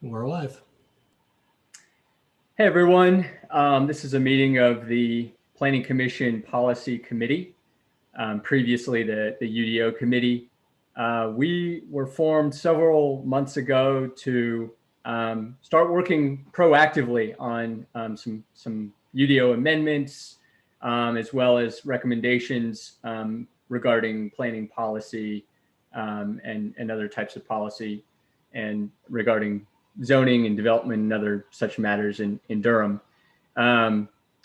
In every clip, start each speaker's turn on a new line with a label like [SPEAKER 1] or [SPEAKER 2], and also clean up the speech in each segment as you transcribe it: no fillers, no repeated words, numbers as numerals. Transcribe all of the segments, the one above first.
[SPEAKER 1] We're live.
[SPEAKER 2] Hey everyone, this is a meeting of the Planning Commission Policy Committee, previously the UDO Committee. We were formed several months ago to start working proactively on some UDO amendments, as well as recommendations regarding planning policy and other types of policy, and regarding zoning and development and other such matters in Durham.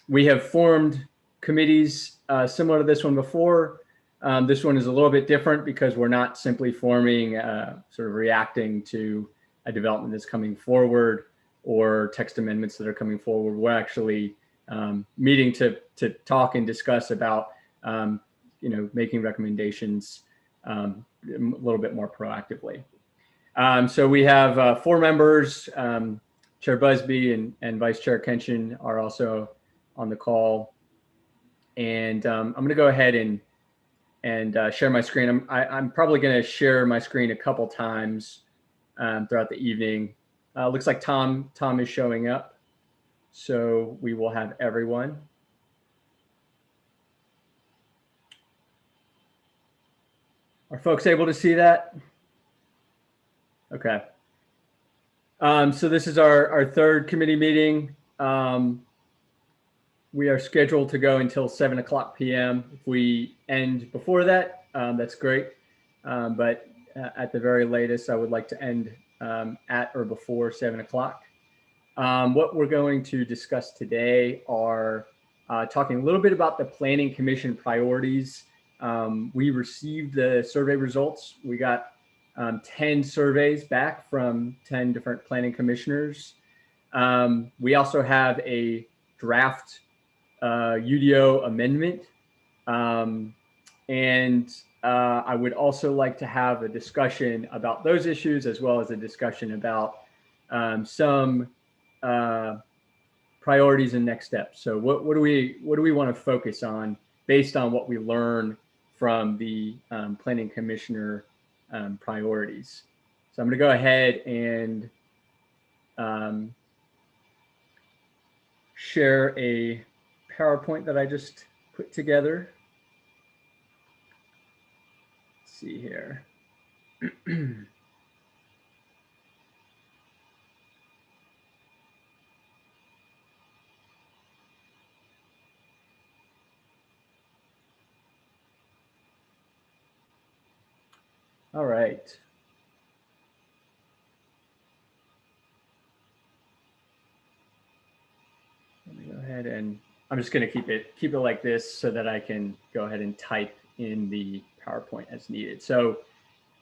[SPEAKER 2] We have formed committees similar to this one before. This one is a little bit different because we're not simply forming, sort of reacting to a development that's coming forward or text amendments that are coming forward. We're actually meeting to talk and discuss about, making recommendations a little bit more proactively. So we have 4 members. Chair Busby and Vice Chair Kenshin are also on the call. And I'm going to go ahead and share my screen. I'm probably going to share my screen a couple times throughout the evening. Looks like Tom is showing up. So we will have everyone. Are folks able to see that? Okay. So this is our third committee meeting. We are scheduled to go until 7:00 p.m. If we end before that, that's great. But at the very latest, I would like to end at or before 7:00. What we're going to discuss today are talking a little bit about the Planning Commission priorities. We received the survey results. We got 10 surveys back from 10 different planning commissioners. We also have a draft UDO amendment. And I would also like to have a discussion about those issues, as well as a discussion about some priorities and next steps. So what do we want to focus on based on what we learn from the planning commissioner priorities? So I'm going to go ahead and share a PowerPoint that I just put together. Let's see here. All right. Let me go ahead and I'm just going to keep it like this so that I can go ahead and type in the PowerPoint as needed. So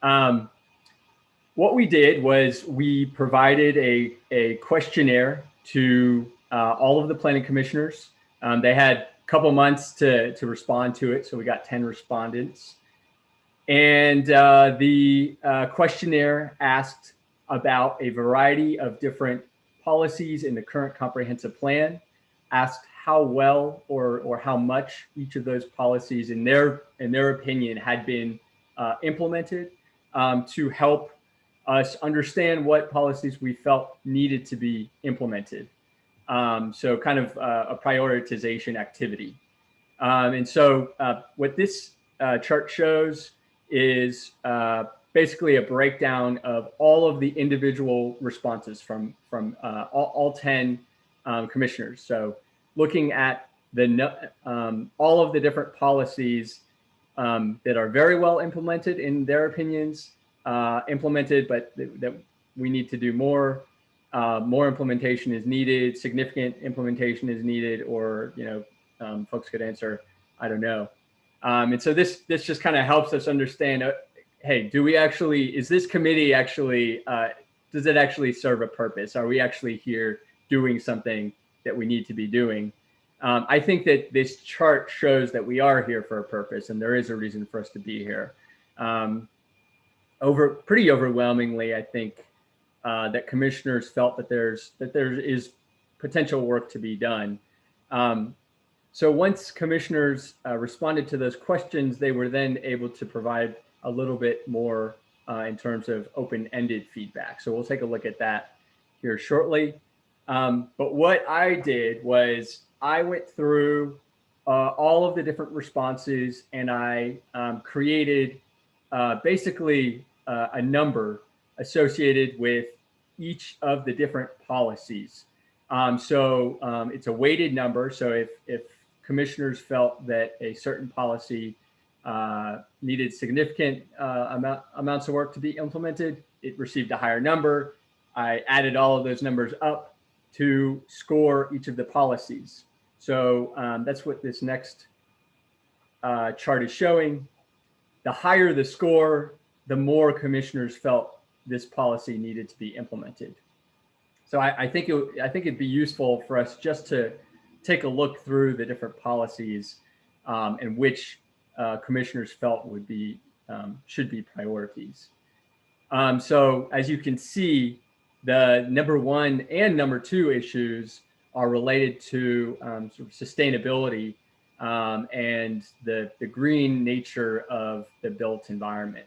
[SPEAKER 2] what we did was we provided a questionnaire to all of the planning commissioners. They had a couple months to respond to it, so we got 10 respondents. And the questionnaire asked about a variety of different policies in the current comprehensive plan, asked how well or how much each of those policies, in their opinion, had been implemented to help us understand what policies we felt needed to be implemented. So kind of a prioritization activity. And so what this chart shows is basically a breakdown of all of the individual responses from all 10 commissioners. So looking at all of the different policies that are very well implemented in their opinions, implemented, but that we need to do more. More implementation is needed. Significant implementation is needed, or folks could answer, I don't know. And so this just kind of helps us understand. Hey, is this committee actually? Does it actually serve a purpose? Are we actually here doing something that we need to be doing? I think that this chart shows that we are here for a purpose, and there is a reason for us to be here. Pretty overwhelmingly, I think that commissioners felt that there is potential work to be done. So once commissioners responded to those questions, they were then able to provide a little bit more in terms of open-ended feedback. So we'll take a look at that here shortly. But what I did was I went through all of the different responses, and I created basically a number associated with each of the different policies. It's a weighted number. So if commissioners felt that a certain policy needed significant amounts of work to be implemented, it received a higher number. I added all of those numbers up to score each of the policies. So that's what this next chart is showing. The higher the score, the more commissioners felt this policy needed to be implemented. So I think it'd be useful for us just to take a look through the different policies and which commissioners felt would be should be priorities. So as you can see, the number 1 and number 2 issues are related to sort of sustainability and the green nature of the built environment.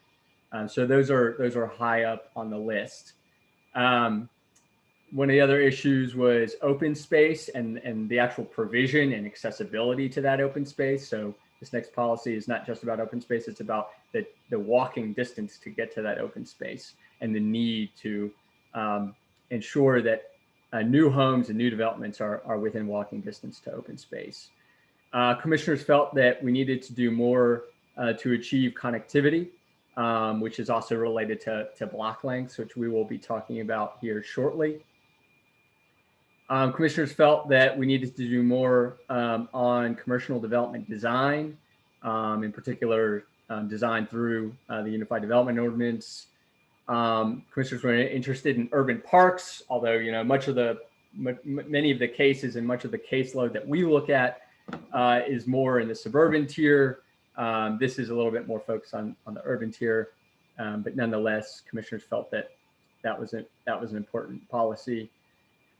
[SPEAKER 2] So those are high up on the list. One of the other issues was open space and the actual provision and accessibility to that open space. So this next policy is not just about open space, it's about the walking distance to get to that open space and the need to ensure that new homes and new developments are within walking distance to open space. Commissioners felt that we needed to do more to achieve connectivity, which is also related to block lengths, which we will be talking about here shortly. Commissioners felt that we needed to do more on commercial development design, in particular design through the Unified Development Ordinance. Commissioners were interested in urban parks, although many of the cases and much of the caseload that we look at is more in the suburban tier. This is a little bit more focused on the urban tier, but nonetheless, commissioners felt that was an important policy.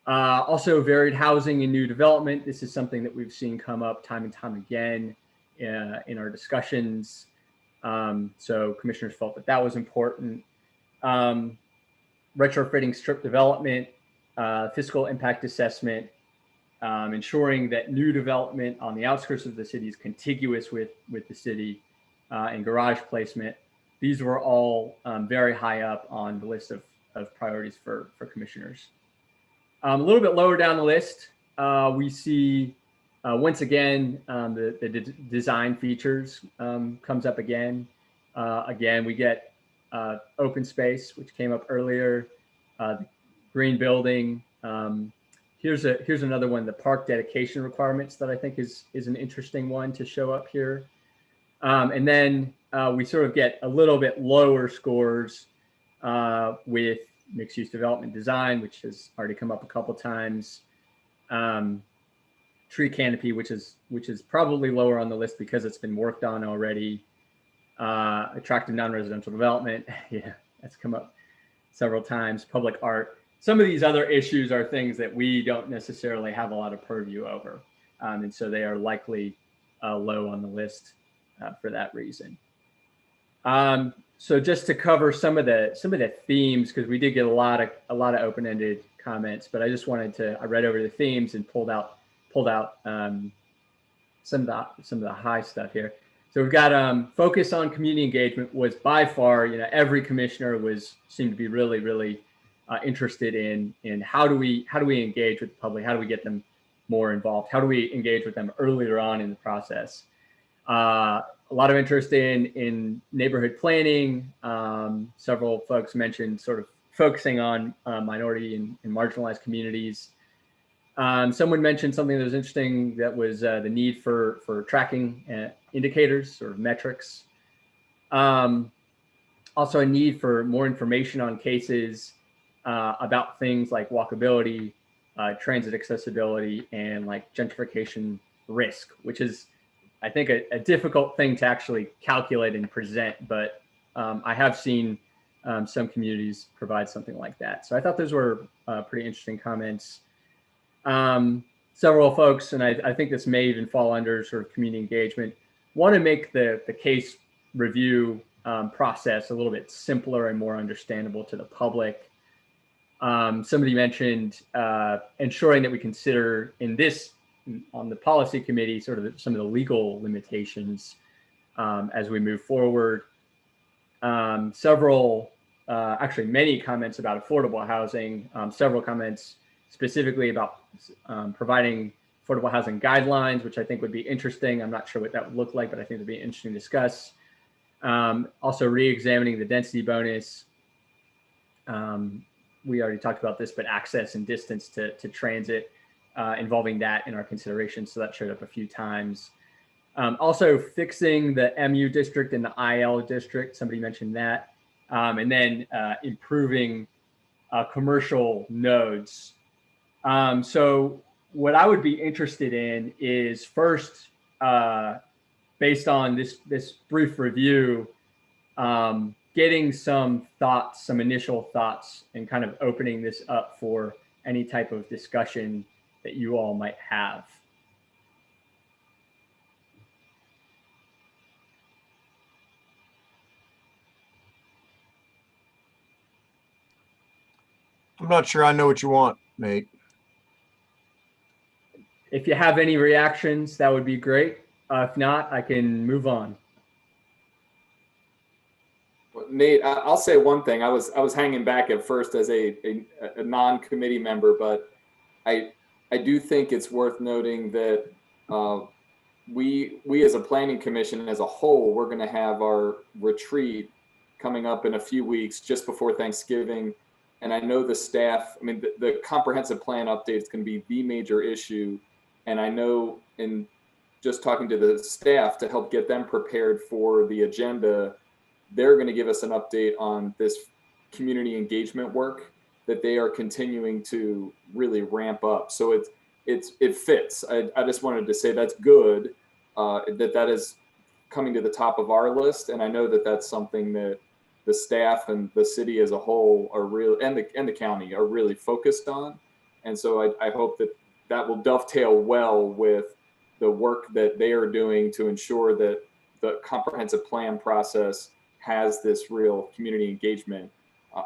[SPEAKER 2] Also, varied housing and new development. This is something that we've seen come up time and time again in our discussions. So commissioners felt that was important. Retrofitting strip development, fiscal impact assessment, ensuring that new development on the outskirts of the city is contiguous with the city, and garage placement. These were all very high up on the list of priorities for commissioners. A little bit lower down the list, we see once again the design features comes up again. Again, we get open space, which came up earlier, green building. Here's another one, the park dedication requirements, that I think is an interesting one to show up here. And then we sort of get a little bit lower scores with mixed-use development design, which has already come up a couple times. Tree canopy, which is probably lower on the list because it's been worked on already. Attractive non-residential development, yeah, that's come up several times. Public art. Some of these other issues are things that we don't necessarily have a lot of purview over, and so they are likely low on the list for that reason. So just to cover some of the themes, because we did get a lot of open-ended comments, but I just wanted to, I read over the themes and pulled out some of the high stuff here. So we've got focus on community engagement was by far, every commissioner seemed to be really interested in how do we engage with the public, how do we get them more involved, how do we engage with them earlier on in the process. A lot of interest in neighborhood planning. Several folks mentioned sort of focusing on minority and marginalized communities. Someone mentioned something that was interesting, that was the need for tracking indicators or metrics. Also a need for more information on cases about things like walkability, transit accessibility, and like gentrification risk, which is, I think, a difficult thing to actually calculate and present, but I have seen some communities provide something like that. So I thought those were pretty interesting comments. Several folks, and I think this may even fall under sort of community engagement, want to make the case review process a little bit simpler and more understandable to the public. Somebody mentioned ensuring that we consider on the policy committee, sort of some of the legal limitations as we move forward. Actually many comments about affordable housing, several comments specifically about providing affordable housing guidelines, which I think would be interesting. I'm not sure what that would look like, but I think it'd be interesting to discuss. Also re-examining the density bonus. We already talked about this, but access and distance to transit, involving that in our consideration. So that showed up a few times. Also fixing the MU district and the IL district. Somebody mentioned that. And then improving commercial nodes. So what I would be interested in is first, based on this brief review, getting some thoughts, some initial thoughts, and kind of opening this up for any type of discussion that you all might have.
[SPEAKER 1] I'm not sure I know what you want, Nate.
[SPEAKER 2] If you have any reactions, that would be great. If not, I can move on.
[SPEAKER 3] Well, Nate, I'll say one thing. I was hanging back at first as a non-committee member, but I do think it's worth noting that we as a planning commission as a whole, we're going to have our retreat coming up in a few weeks just before Thanksgiving. And I know the staff, I mean, the comprehensive plan update is going to be the major issue. And I know in just talking to the staff to help get them prepared for the agenda, they're going to give us an update on this community engagement work that they are continuing to really ramp up. So it fits. I just wanted to say that's good, that is coming to the top of our list. And I know that that's something that the staff and the city as a whole are really, and the county are really focused on. And so I hope that will dovetail well with the work that they are doing to ensure that the comprehensive plan process has this real community engagement.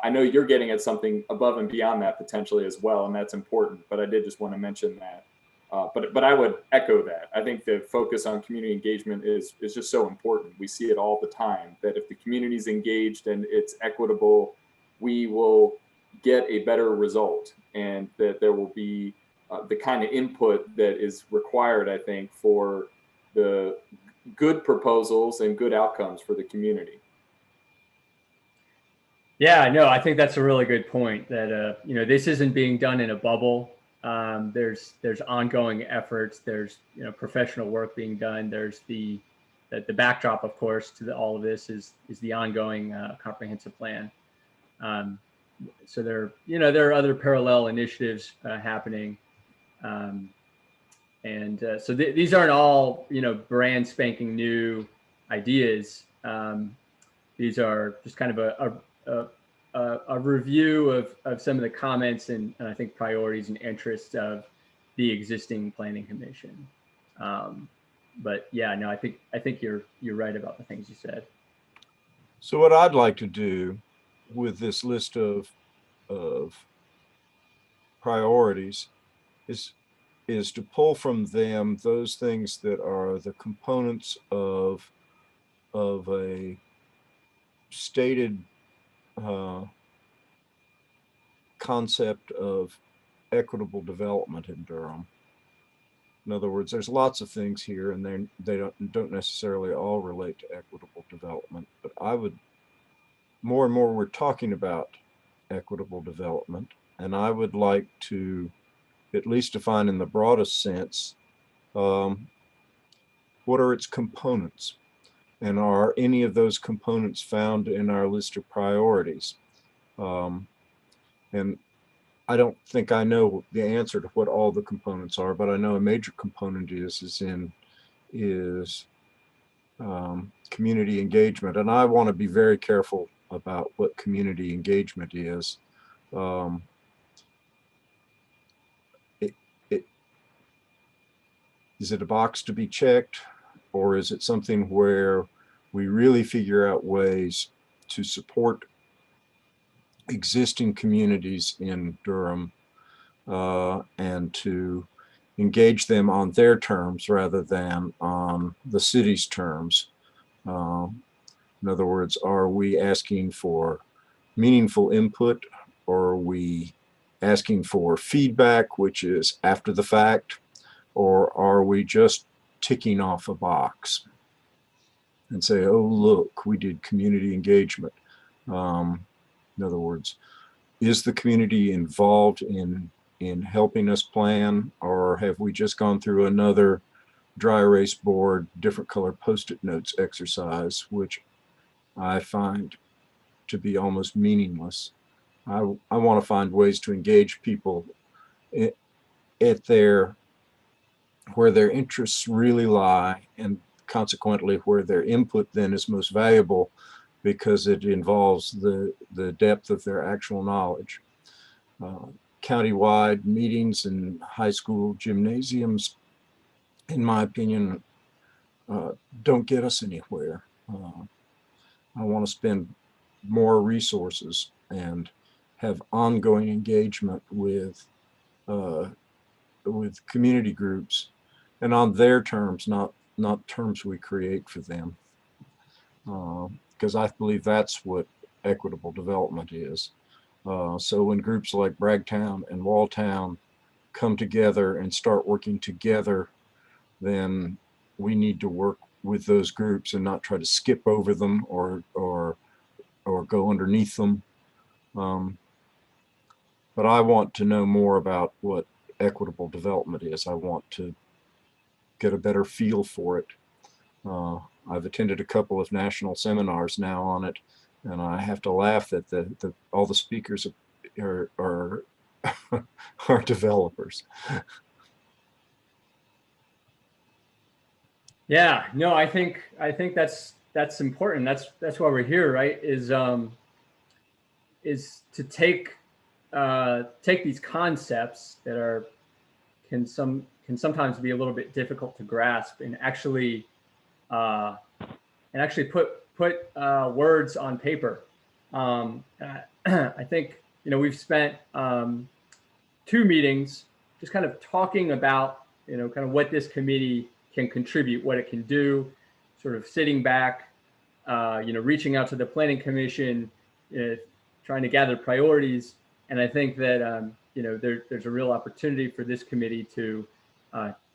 [SPEAKER 3] I know you're getting at something above and beyond that potentially as well, and that's important, but I did just want to mention that. But I would echo that. I think the focus on community engagement is just so important. We see it all the time, that if the community is engaged and it's equitable, we will get a better result, and that there will be the kind of input that is required, I think, for the good proposals and good outcomes for the community.
[SPEAKER 2] Yeah, no, I think that's a really good point, that this isn't being done in a bubble. There's ongoing efforts. There's professional work being done. There's the backdrop, of course, to all of this is the ongoing comprehensive plan. So there are other parallel initiatives happening, and so these aren't all brand spanking new ideas. These are just kind of a review of some of the comments and I think priorities and interests of the existing planning commission. But yeah, no, I think you're right about the things you said.
[SPEAKER 1] So what I'd like to do with this list of priorities is to pull from them those things that are the components of a stated concept of equitable development in Durham. In other words, there's lots of things here, and they don't necessarily all relate to equitable development. But I would, more and more we're talking about equitable development, and I would like to at least define in the broadest sense what are its components, and are any of those components found in our list of priorities. And I don't think I know the answer to what all the components are, but I know a major component is community engagement. And I want to be very careful about what community engagement is. Is it a box to be checked, or is it something where we really figure out ways to support existing communities in Durham and to engage them on their terms rather than on the city's terms. In other words, are we asking for meaningful input, or are we asking for feedback, which is after the fact, or are we just ticking off a box and say, oh, look, we did community engagement? In other words, is the community involved in helping us plan, or have we just gone through another dry erase board, different color post-it notes exercise, which I find to be almost meaningless? I want to find ways to engage people at where their interests really lie, and consequently where their input then is most valuable, because it involves the depth of their actual knowledge. Countywide meetings in high school gymnasiums, in my opinion, don't get us anywhere. I want to spend more resources and have ongoing engagement with community groups, and on their terms, not terms we create for them. Because I believe that's what equitable development is. So when groups like Bragtown and Walltown come together and start working together, then we need to work with those groups and not try to skip over them or go underneath them. But I want to know more about what equitable development is. I want to get a better feel for it. I've attended a couple of national seminars now on it, and I have to laugh that all the speakers are are developers.
[SPEAKER 2] Yeah, no, I think that's important. That's why we're here, right? Is to take these concepts that can sometimes be a little bit difficult to grasp, and actually put words on paper. I think we've spent 2 meetings just kind of talking about kind of what this committee can contribute, what it can do, sort of sitting back, reaching out to the Planning Commission, trying to gather priorities. And I think that there's a real opportunity for this committee to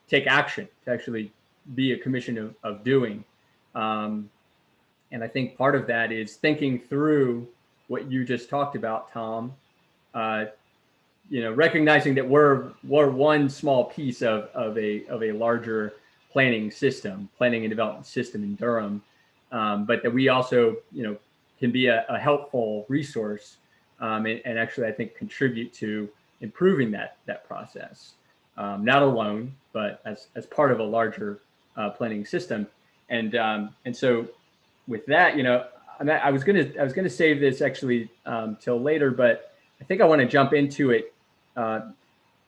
[SPEAKER 2] take action, to actually be a commission of doing. And I think part of that is thinking through what you just talked about, Tom. Recognizing that we're one small piece of a larger planning and development system in Durham, but that we also can be a helpful resource, and actually I think contribute to improving that process, not alone, but as part of a larger planning system. And so with that, I was gonna save this actually till later, but I think I want to jump into it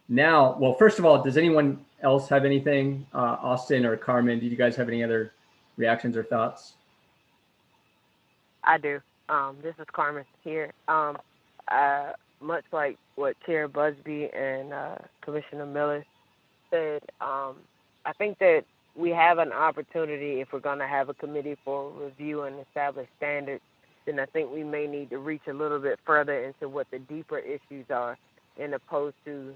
[SPEAKER 2] now. Well, first of all, does anyone else have anything? Austin or Carmen, do you guys have any other reactions or thoughts?
[SPEAKER 4] I do. This is Carmen here. Much like what Chair Busby and Commissioner Miller said, I think that we have an opportunity, if we're going to have a committee for review and establish standards, then I think we may need to reach a little bit further into what the deeper issues are, in opposed to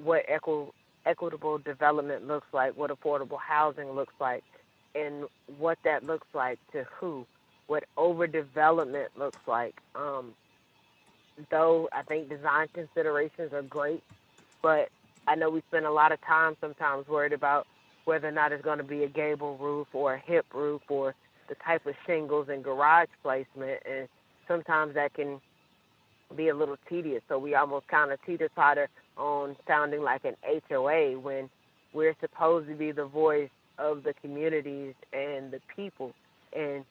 [SPEAKER 4] what equitable development looks like, what affordable housing looks like, and what that looks like to who, what overdevelopment looks like. Though I think design considerations are great, but I know we spend a lot of time sometimes worried about whether or not it's going to be a gable roof or a hip roof or the type of shingles and garage placement, and sometimes that can be a little tedious. So we almost kind of teeter-totter on sounding like an HOA when we're supposed to be the voice of the communities and the people. And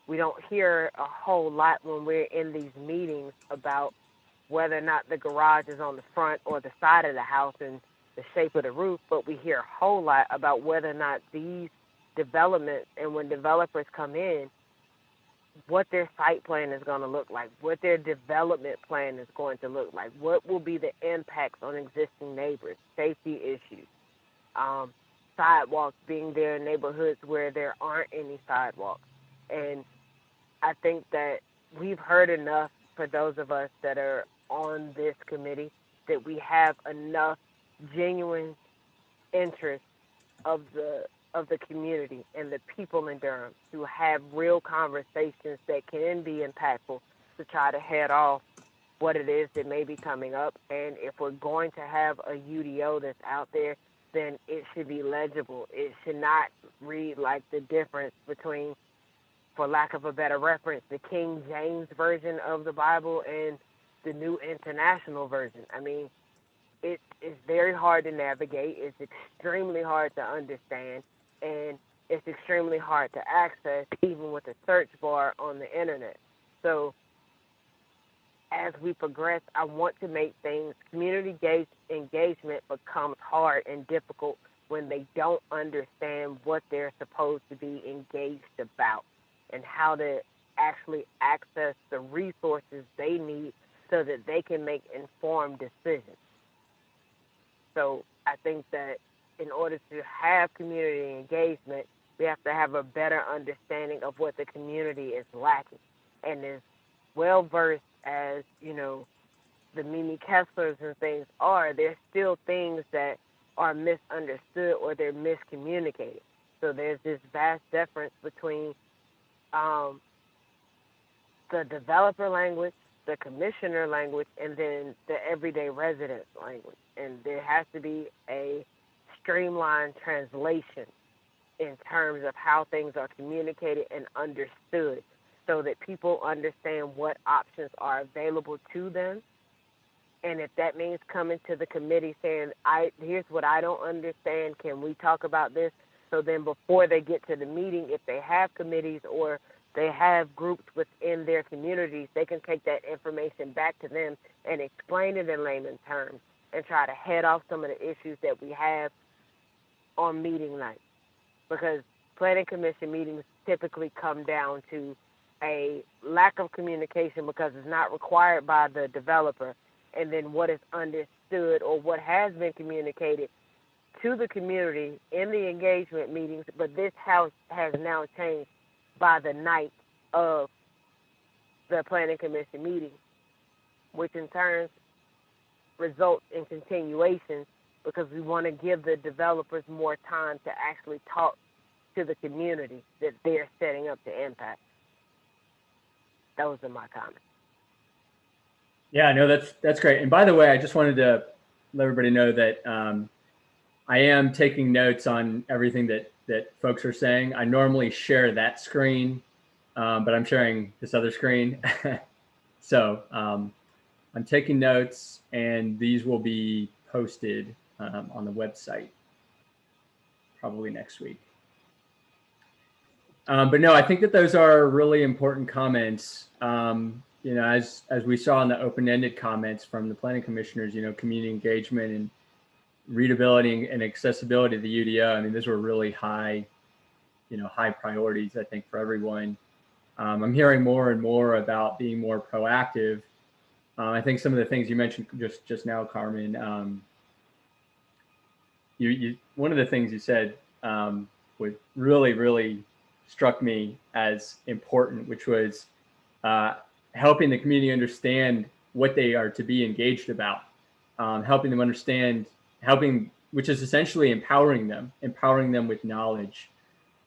[SPEAKER 4] we don't hear a whole lot when we're in these meetings about whether or not the garage is on the front or the side of the house and the shape of the roof, but we hear a whole lot about whether or not these developments, and when developers come in, what their site plan is going to look like, what their development plan is going to look like, what will be the impacts on existing neighbors, safety issues, sidewalks being there in neighborhoods where there aren't any sidewalks. And I think that we've heard enough, for those of us that are on this committee, that we have enough genuine interest of the community and the people in Durham to have real conversations that can be impactful to try to head off what it is that may be coming up. And if we're going to have a UDO that's out there, then it should be legible. It should not read like the difference between, for lack of a better reference, the King James Version of the Bible and the New International Version. I mean, it's very hard to navigate. It's extremely hard to understand, and it's extremely hard to access, even with a search bar on the internet. So as we progress, I want to make things, community engagement becomes hard and difficult when they don't understand what they're supposed to be engaged about and how to actually access the resources they need so that they can make informed decisions. So I think that in order to have community engagement, we have to have a better understanding of what the community is lacking. And as well-versed as, you know, the Mimi Kesslers and things are, there's still things that are misunderstood or they're miscommunicated. So there's this vast difference between the developer language, the commissioner language, and then the everyday resident language. And there has to be a streamlined translation in terms of how things are communicated and understood so that people understand what options are available to them. And if that means coming to the committee saying, here's what I don't understand, can we talk about this? So then before they get to the meeting, if they have committees or they have groups within their communities, they can take that information back to them and explain it in layman's terms and try to head off some of the issues that we have on meeting night. Because planning commission meetings typically come down to a lack of communication because it's not required by the developer, and then what is understood or what has been communicated to the community in the engagement meetings, but this house has now changed by the night of the planning commission meeting, which in turn results in continuation because we want to give the developers more time to actually talk to the community that they're setting up to impact. Those are my comments.
[SPEAKER 2] Yeah, no, that's great. And by the way, I just wanted to let everybody know that I am taking notes on everything that folks are saying. I normally share that screen, but I'm sharing this other screen. So I'm taking notes, and these will be posted on the website probably next week. But no, I think that those are really important comments. You know, as we saw in the open-ended comments from the planning commissioners, you know, community engagement and readability and accessibility to the UDO. I mean, those were really high, you know, high priorities, I think, for everyone. I'm hearing more and more about being more proactive. I think some of the things you mentioned just now, Carmen, one of the things you said was really struck me as important, which was helping the community understand what they are to be engaged about, helping them understand, which is essentially empowering them with knowledge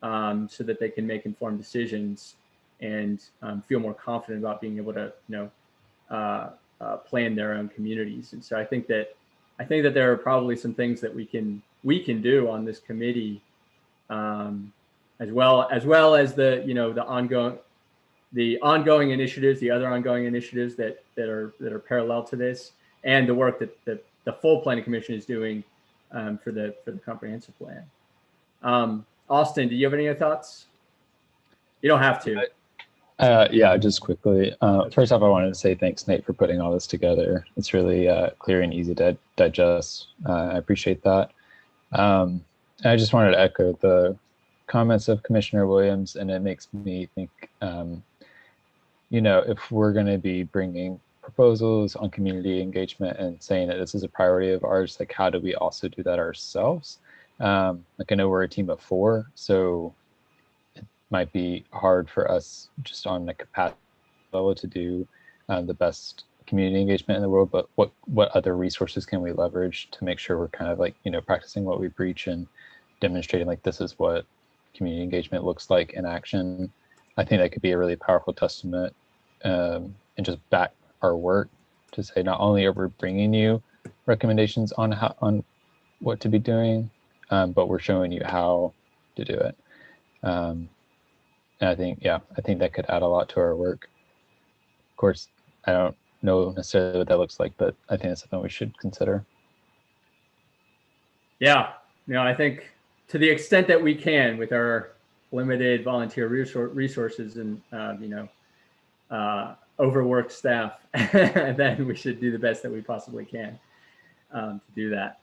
[SPEAKER 2] so that they can make informed decisions and feel more confident about being able to, you know, plan their own communities. And so I think that there are probably some things that we can do on this committee, as well as the, you know, the ongoing initiatives, the other ongoing initiatives that are parallel to this, and the work that the full planning commission is doing for the comprehensive plan. Austin, do you have any other thoughts? You don't have to.
[SPEAKER 5] Yeah, just quickly. First off, I wanted to say thanks, Nate, for putting all this together. It's really clear and easy to digest. I appreciate that. I just wanted to echo the comments of Commissioner Williams, and it makes me think you know, if we're going to be bringing proposals on community engagement and saying that this is a priority of ours, like how do we also do that ourselves? Like I know we're a team of 4, so it might be hard for us just on the capacity level to do the best community engagement in the world, but what other resources can we leverage to make sure we're kind of like, you know, practicing what we preach and demonstrating like this is what community engagement looks like in action. I think that could be a really powerful testament and just back our work to say not only are we bringing you recommendations on what to be doing, but we're showing you how to do it. And I think that could add a lot to our work. Of course, I don't know necessarily what that looks like, but I think it's something we should consider.
[SPEAKER 2] Yeah, you know, I think to the extent that we can with our limited volunteer resources and you know, overworked staff, then we should do the best that we possibly can to do that.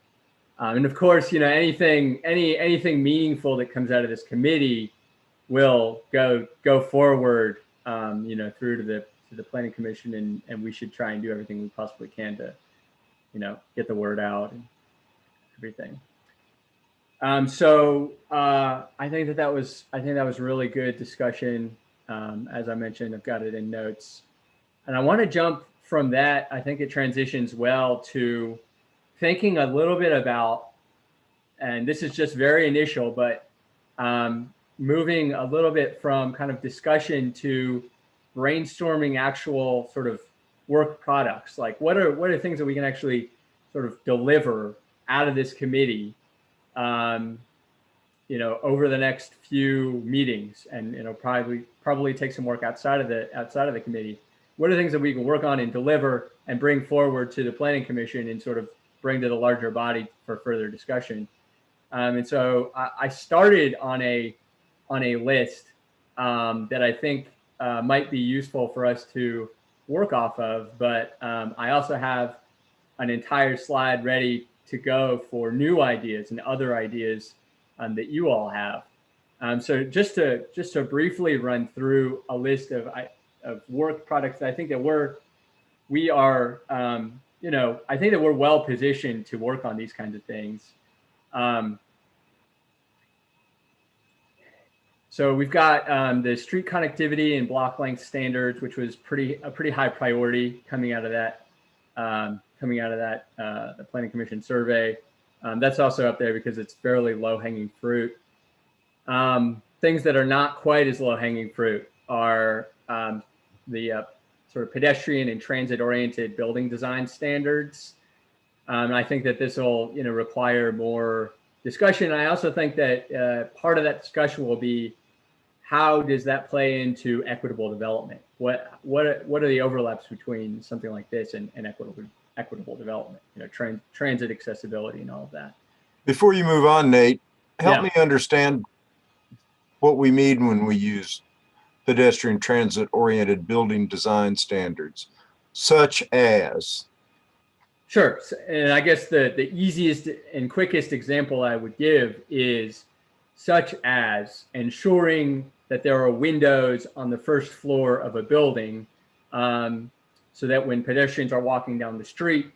[SPEAKER 2] And of course, you know, anything meaningful that comes out of this committee will go forward, you know, through to the Planning Commission, and we should try and do everything we possibly can to, you know, get the word out and everything. So I think that was really good discussion. As I mentioned, I've got it in notes, and I want to jump from that. I think it transitions well to thinking a little bit about, and this is just very initial, but moving a little bit from kind of discussion to brainstorming actual sort of work products. Like what are things that we can actually sort of deliver out of this committee, you know, over the next few meetings, and you know, probably take some work outside of the committee. What are things that we can work on and deliver and bring forward to the Planning Commission and sort of bring to the larger body for further discussion? And so I started on a list that I think might be useful for us to work off of, but I also have an entire slide ready to go for new ideas and other ideas that you all have. So just to briefly run through a list of work products that I think that we are, you know, I think that we're well positioned to work on these kinds of things. So we've got the street connectivity and block length standards, which was a pretty high priority coming out of that the Planning Commission survey. That's also up there because it's fairly low hanging fruit. Things that are not quite as low hanging fruit are the sort of pedestrian and transit oriented building design standards. And I think that this will, you know, require more discussion. I also think that part of that discussion will be, how does that play into equitable development? What are the overlaps between something like this and equitable development? You know, transit accessibility and all of that.
[SPEAKER 1] Before you move on, Nate, help me understand what we mean when we use pedestrian transit oriented building design standards, such as.
[SPEAKER 2] Sure. And I guess the easiest and quickest example I would give is such as ensuring that there are windows on the first floor of a building, so that when pedestrians are walking down the street,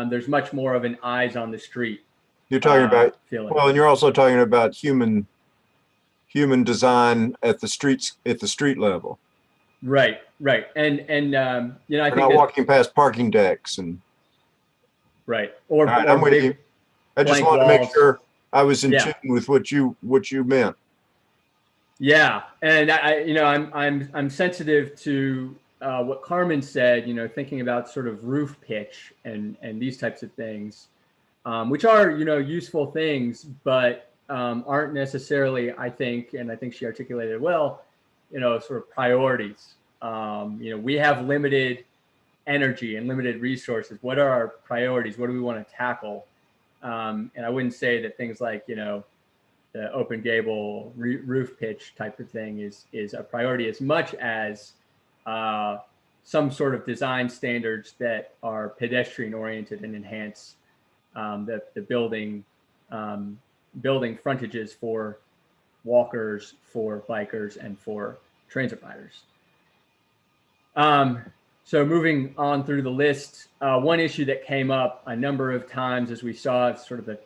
[SPEAKER 2] there's much more of an eyes on the street.
[SPEAKER 1] You're talking about
[SPEAKER 2] feeling.
[SPEAKER 1] Well, and you're also talking about human design at the street level.
[SPEAKER 2] Right. And you know, I think
[SPEAKER 1] not walking past parking decks and.
[SPEAKER 2] Right.
[SPEAKER 1] Or I'm with you. I just want to make sure I was in tune with what you meant.
[SPEAKER 2] Yeah, and I'm sensitive to what Carmen said. You know, thinking about sort of roof pitch and these types of things, which are, you know, useful things, but aren't necessarily, I think, and I think she articulated it well, you know, sort of priorities. You know, we have limited energy and limited resources. What are our priorities? What do we want to tackle? And I wouldn't say that things like, you know, the open gable roof pitch type of thing is a priority as much as some sort of design standards that are pedestrian oriented and enhance the building frontages for walkers, for bikers, and for transit riders. So moving on through the list, one issue that came up a number of times, as we saw, sort of the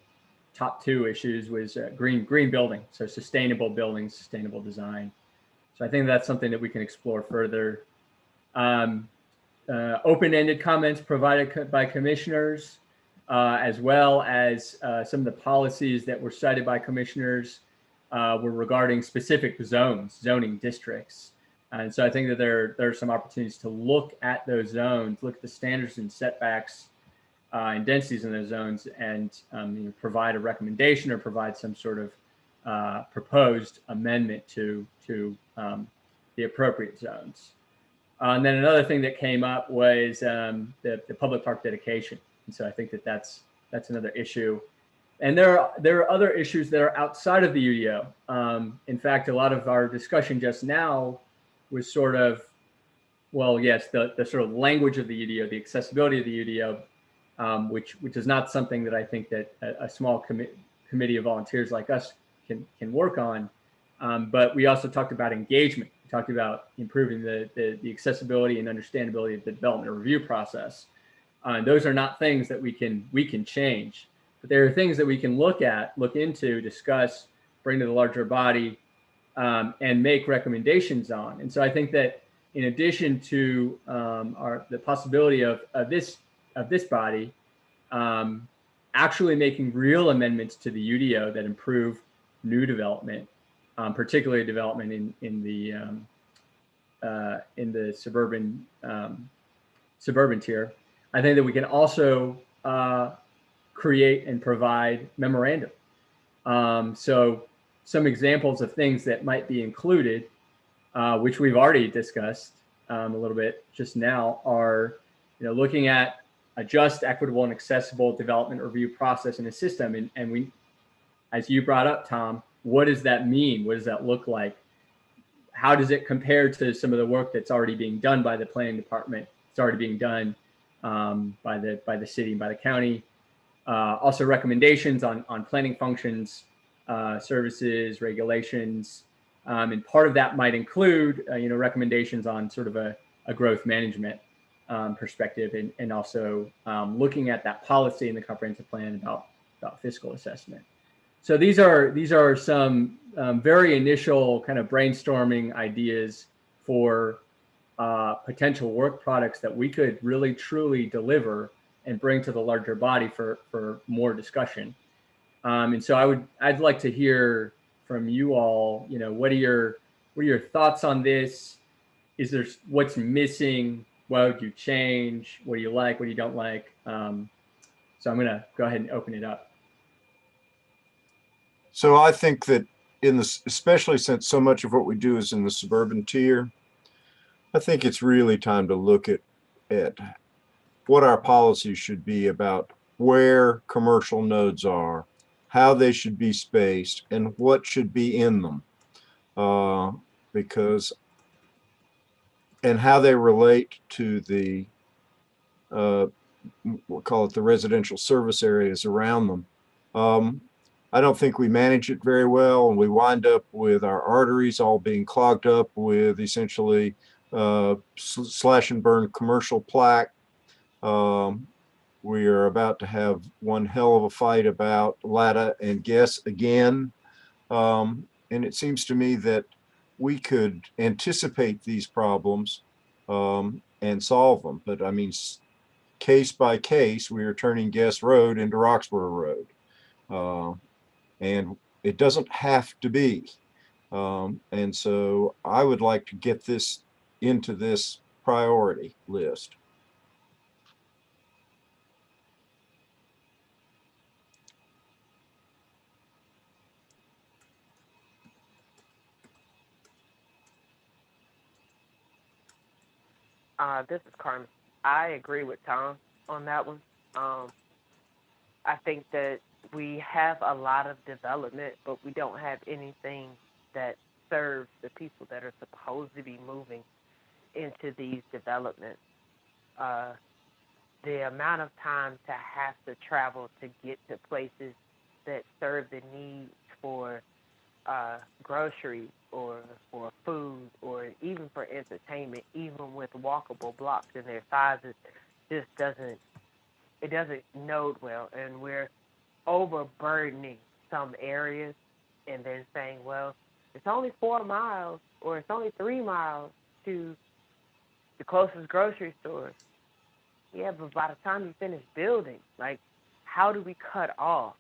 [SPEAKER 2] top two issues, was green building. So sustainable buildings, sustainable design. So I think that's something that we can explore further. Open-ended comments provided by commissioners, as well as some of the policies that were cited by commissioners were regarding specific zoning districts. And so I think that there are some opportunities to look at those zones, look at the standards and setbacks and densities in those zones, and provide a recommendation or provide some sort of proposed amendment to the appropriate zones. And then another thing that came up was the public park dedication. And so I think that that's another issue. And there are other issues that are outside of the UDO. In fact, a lot of our discussion just now was sort of, well, yes, the sort of language of the UDO, the accessibility of the UDO, which is not something that I think that a small committee of volunteers like us can work on. But we also talked about engagement. We talked about improving the accessibility and understandability of the development review process. Those are not things that we can change, but there are things that we can look into, discuss, bring to the larger body, and make recommendations on. And so I think that in addition to the possibility of this body actually making real amendments to the UDO that improve new development, particularly development in the suburban tier, I think that we can also create and provide memorandum. So some examples of things that might be included, which we've already discussed a little bit just now, are looking at a just, equitable, and accessible development review process in a system. And we, as you brought up, Tom, what does that mean? What does that look like? How does it compare to some of the work that's already being done by the planning department? It's already being done by the city and by the county. Also recommendations on planning functions, services, regulations. And part of that might include, recommendations on sort of a growth management perspective, and also looking at that policy in the comprehensive plan about fiscal assessment. So these are some very initial kind of brainstorming ideas for potential work products that we could really truly deliver and bring to the larger body for more discussion. And so I'd like to hear from you all. What are your thoughts on this? Is there what's missing? What would you change? What do you like? What do you don't like? So I'm going to go ahead and open it up.
[SPEAKER 1] So I think that especially since so much of what we do is in the suburban tier, I think it's really time to look at what our policies should be about where commercial nodes are, how they should be spaced, and what should be in them, and how they relate to the we'll call it the residential service areas around them. I don't think we manage it very well, and we wind up with our arteries all being clogged up with essentially slash and burn commercial plaque. We are about to have one hell of a fight about LATA and GES again. And it seems to me that we could anticipate these problems and solve them. But I mean, case by case, we are turning GES Road into Roxborough Road. And it doesn't have to be. And so I would like to get this into this priority list.
[SPEAKER 4] This is Carmen. I agree with Tom on that one. I think that we have a lot of development, but we don't have anything that serves the people that are supposed to be moving into these developments. The amount of time to have to travel to get to places that serve the needs for groceries or for food or even for entertainment, even with walkable blocks and their sizes, just doesn't node well, and we're overburdening some areas and then saying, well, it's only 4 miles or it's only 3 miles to the closest grocery store. Yeah, but by the time you finish building, like, how do we cut off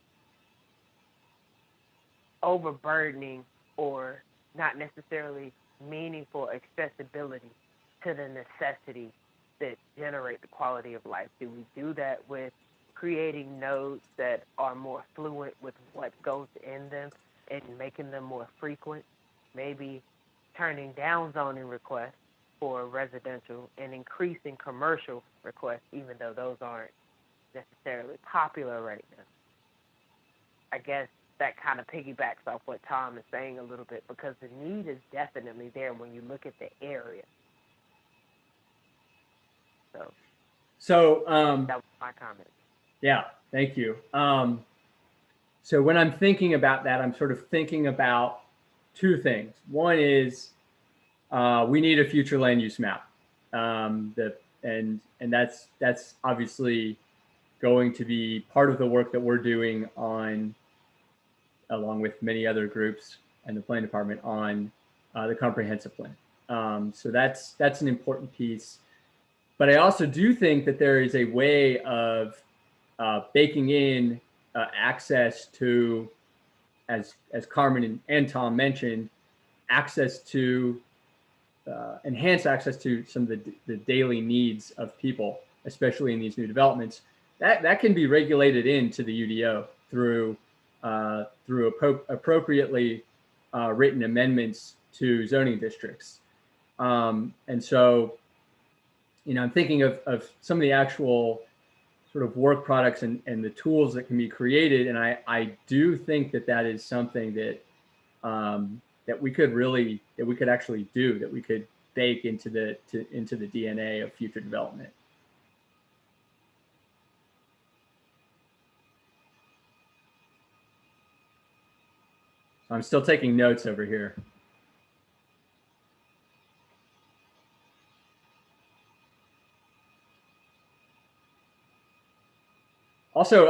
[SPEAKER 4] overburdening or not necessarily meaningful accessibility to the necessities that generate the quality of life? Do we do that with creating nodes that are more fluent with what goes in them and making them more frequent? Maybe turning down zoning requests for residential and increasing commercial requests, even though those aren't necessarily popular right now. I guess that kind of piggybacks off what Tom is saying a little bit, because the need is definitely there when you look at the area.
[SPEAKER 2] So
[SPEAKER 4] that was my comment.
[SPEAKER 2] Yeah, thank you. So when I'm thinking about that, I'm sort of thinking about two things. One is we need a future land use map, and that's obviously going to be part of the work that we're doing on, along with many other groups and the planning department, on the comprehensive plan. So that's an important piece. But I also do think that there is a way of baking in access to, as Carmen and Tom mentioned, access to enhanced access to some of the daily needs of people, especially in these new developments. That can be regulated into the UDO through appropriately written amendments to zoning districts. And so, I'm thinking of some of the actual sort of work products and the tools that can be created. And I do think that is something that that we could actually do, that we could bake into the DNA of future development. I'm still taking notes over here. Also,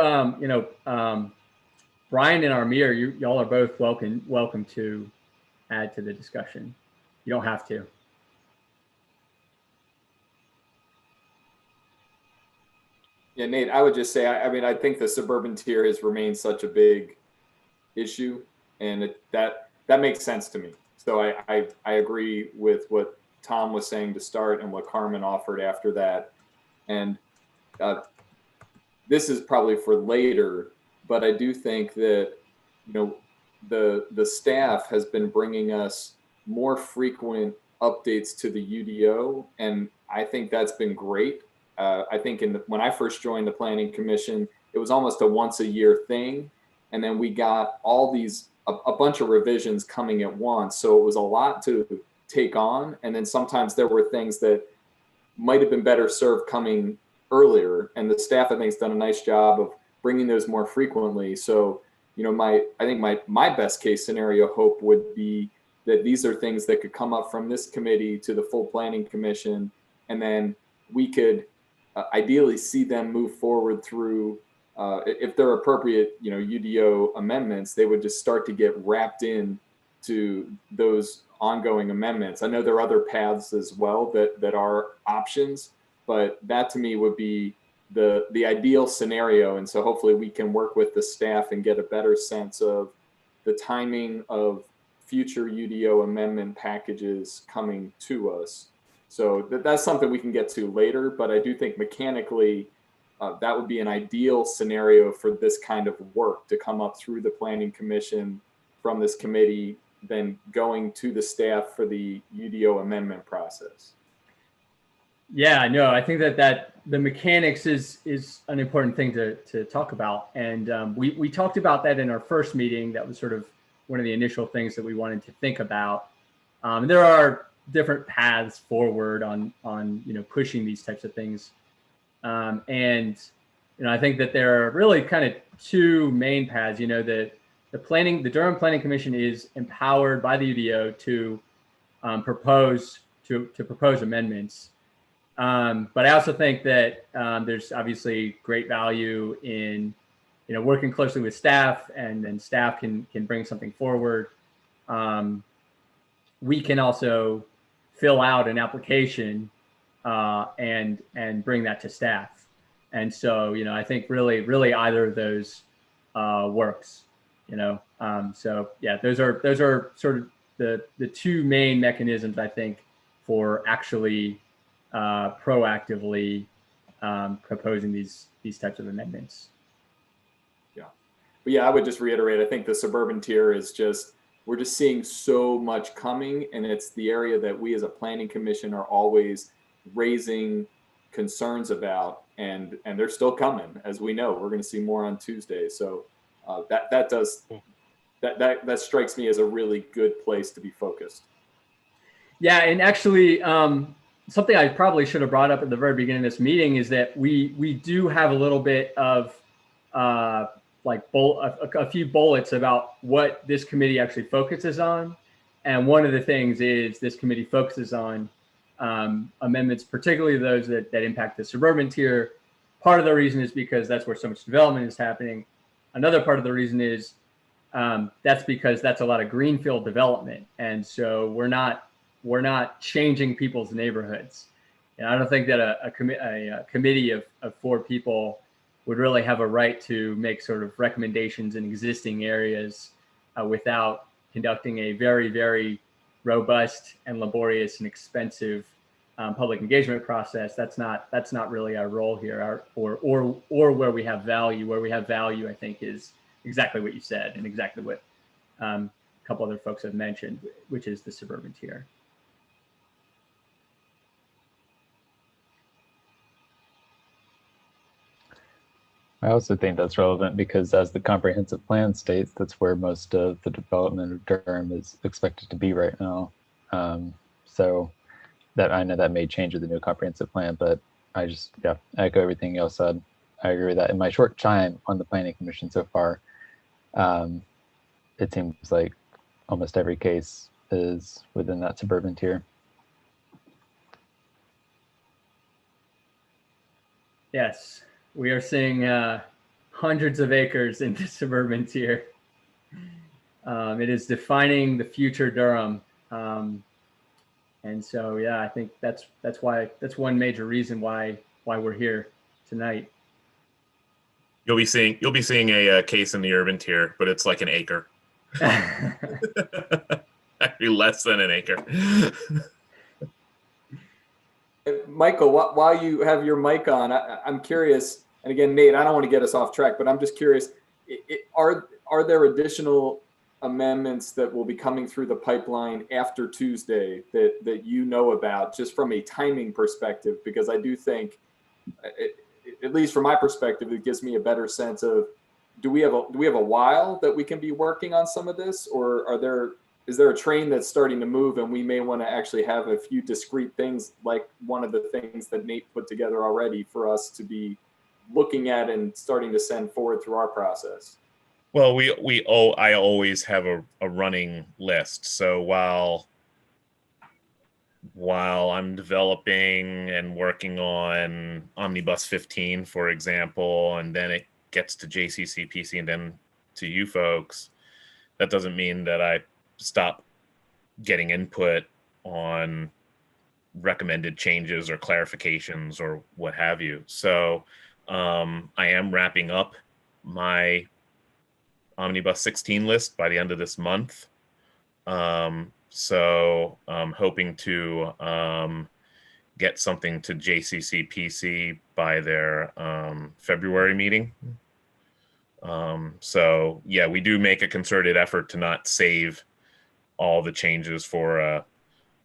[SPEAKER 2] Brian and Amir, y'all are both welcome to add to the discussion. You don't have to.
[SPEAKER 3] Yeah, Nate, I would just say, I think the suburban tier has remained such a big issue, and that makes sense to me. So I agree with what Tom was saying to start and what Carmen offered after that. And this is probably for later, but I do think that, the staff has been bringing us more frequent updates to the UDO, and I think that's been great. I think when I first joined the Planning Commission, it was almost a once a year thing, and then we got all these a bunch of revisions coming at once, so it was a lot to take on, and then sometimes there were things that might have been better served coming earlier, and the staff, I think, has done a nice job of bringing those more frequently. So, I think my best case scenario hope would be that these are things that could come up from this committee to the full Planning Commission, and then we could ideally see them move forward through, if they're appropriate, UDO amendments, they would just start to get wrapped in to those ongoing amendments. I know there are other paths as well that are options, but that to me would be the ideal scenario. And so hopefully we can work with the staff and get a better sense of the timing of future UDO amendment packages coming to us. So that's something we can get to later, but I do think mechanically that would be an ideal scenario for this kind of work to come up through the Planning Commission from this committee, then going to the staff for the UDO amendment process.
[SPEAKER 2] Yeah, no, I think that the mechanics is an important thing to talk about. And we talked about that in our first meeting. That was sort of one of the initial things that we wanted to think about. There are different paths forward on pushing these types of things. And I think that there are really kind of two main paths. The Durham Planning Commission is empowered by the UDO to propose to propose amendments. But I also think that there's obviously great value in, working closely with staff, and then staff can bring something forward. We can also fill out an application and bring that to staff. And so, I think really either of those works. So yeah, those are sort of the two main mechanisms, I think, for actually proactively proposing these types of amendments.
[SPEAKER 3] Yeah, but yeah, I would just reiterate, I think the suburban tier is we're just seeing so much coming, and it's the area that we as a planning commission are always raising concerns about, and they're still coming. As we know, we're going to see more on Tuesday. So that strikes me as a really good place to be focused.
[SPEAKER 2] Yeah, and actually, something I probably should have brought up at the very beginning of this meeting is that we do have a little bit of a few bullets about what this committee actually focuses on. And one of the things is this committee focuses on amendments, particularly those that impact the suburban tier. Part of the reason is because that's where so much development is happening. Another part of the reason is that's because that's a lot of greenfield development. And so we're not changing people's neighborhoods. And I don't think that a committee of 4 people would really have a right to make sort of recommendations in existing areas without conducting a very, very robust and laborious and expensive public engagement process. That's not really our role here, or where we have value. Where we have value, I think, is exactly what you said, and exactly what a couple other folks have mentioned, which is the suburban tier.
[SPEAKER 5] I also think that's relevant because, as the comprehensive plan states, that's where most of the development of Durham is expected to be right now. So that, I know that may change with the new comprehensive plan, but I just echo everything y'all said. I agree with that. In my short time on the planning commission so far, it seems like almost every case is within that suburban tier.
[SPEAKER 2] Yes. We are seeing hundreds of acres in the suburban tier. It is defining the future Durham, and so yeah, I think that's one major reason why we're here tonight.
[SPEAKER 6] You'll be seeing a case in the urban tier, but it's like an acre. Actually, less than an acre.
[SPEAKER 3] Michael, while you have your mic on, I'm curious. And again, Nate, I don't want to get us off track, but I'm just curious, are there additional amendments that will be coming through the pipeline after Tuesday that you know about, just from a timing perspective? Because I do think, at least from my perspective, it gives me a better sense of, do we have a while that we can be working on some of this, or is there a train that's starting to move and we may want to actually have a few discrete things, like one of the things that Nate put together already, for us to be looking at and starting to send forward through our process?
[SPEAKER 6] Well, I always have a running list. So while I'm developing and working on Omnibus 15, for example, and then it gets to JCCPC and then to you folks, that doesn't mean that I stop getting input on recommended changes or clarifications or what have you. So I am wrapping up my Omnibus 16 list by the end of this month. So I'm hoping to get something to JCCPC by their February meeting. So yeah, we do make a concerted effort to not save all the changes for a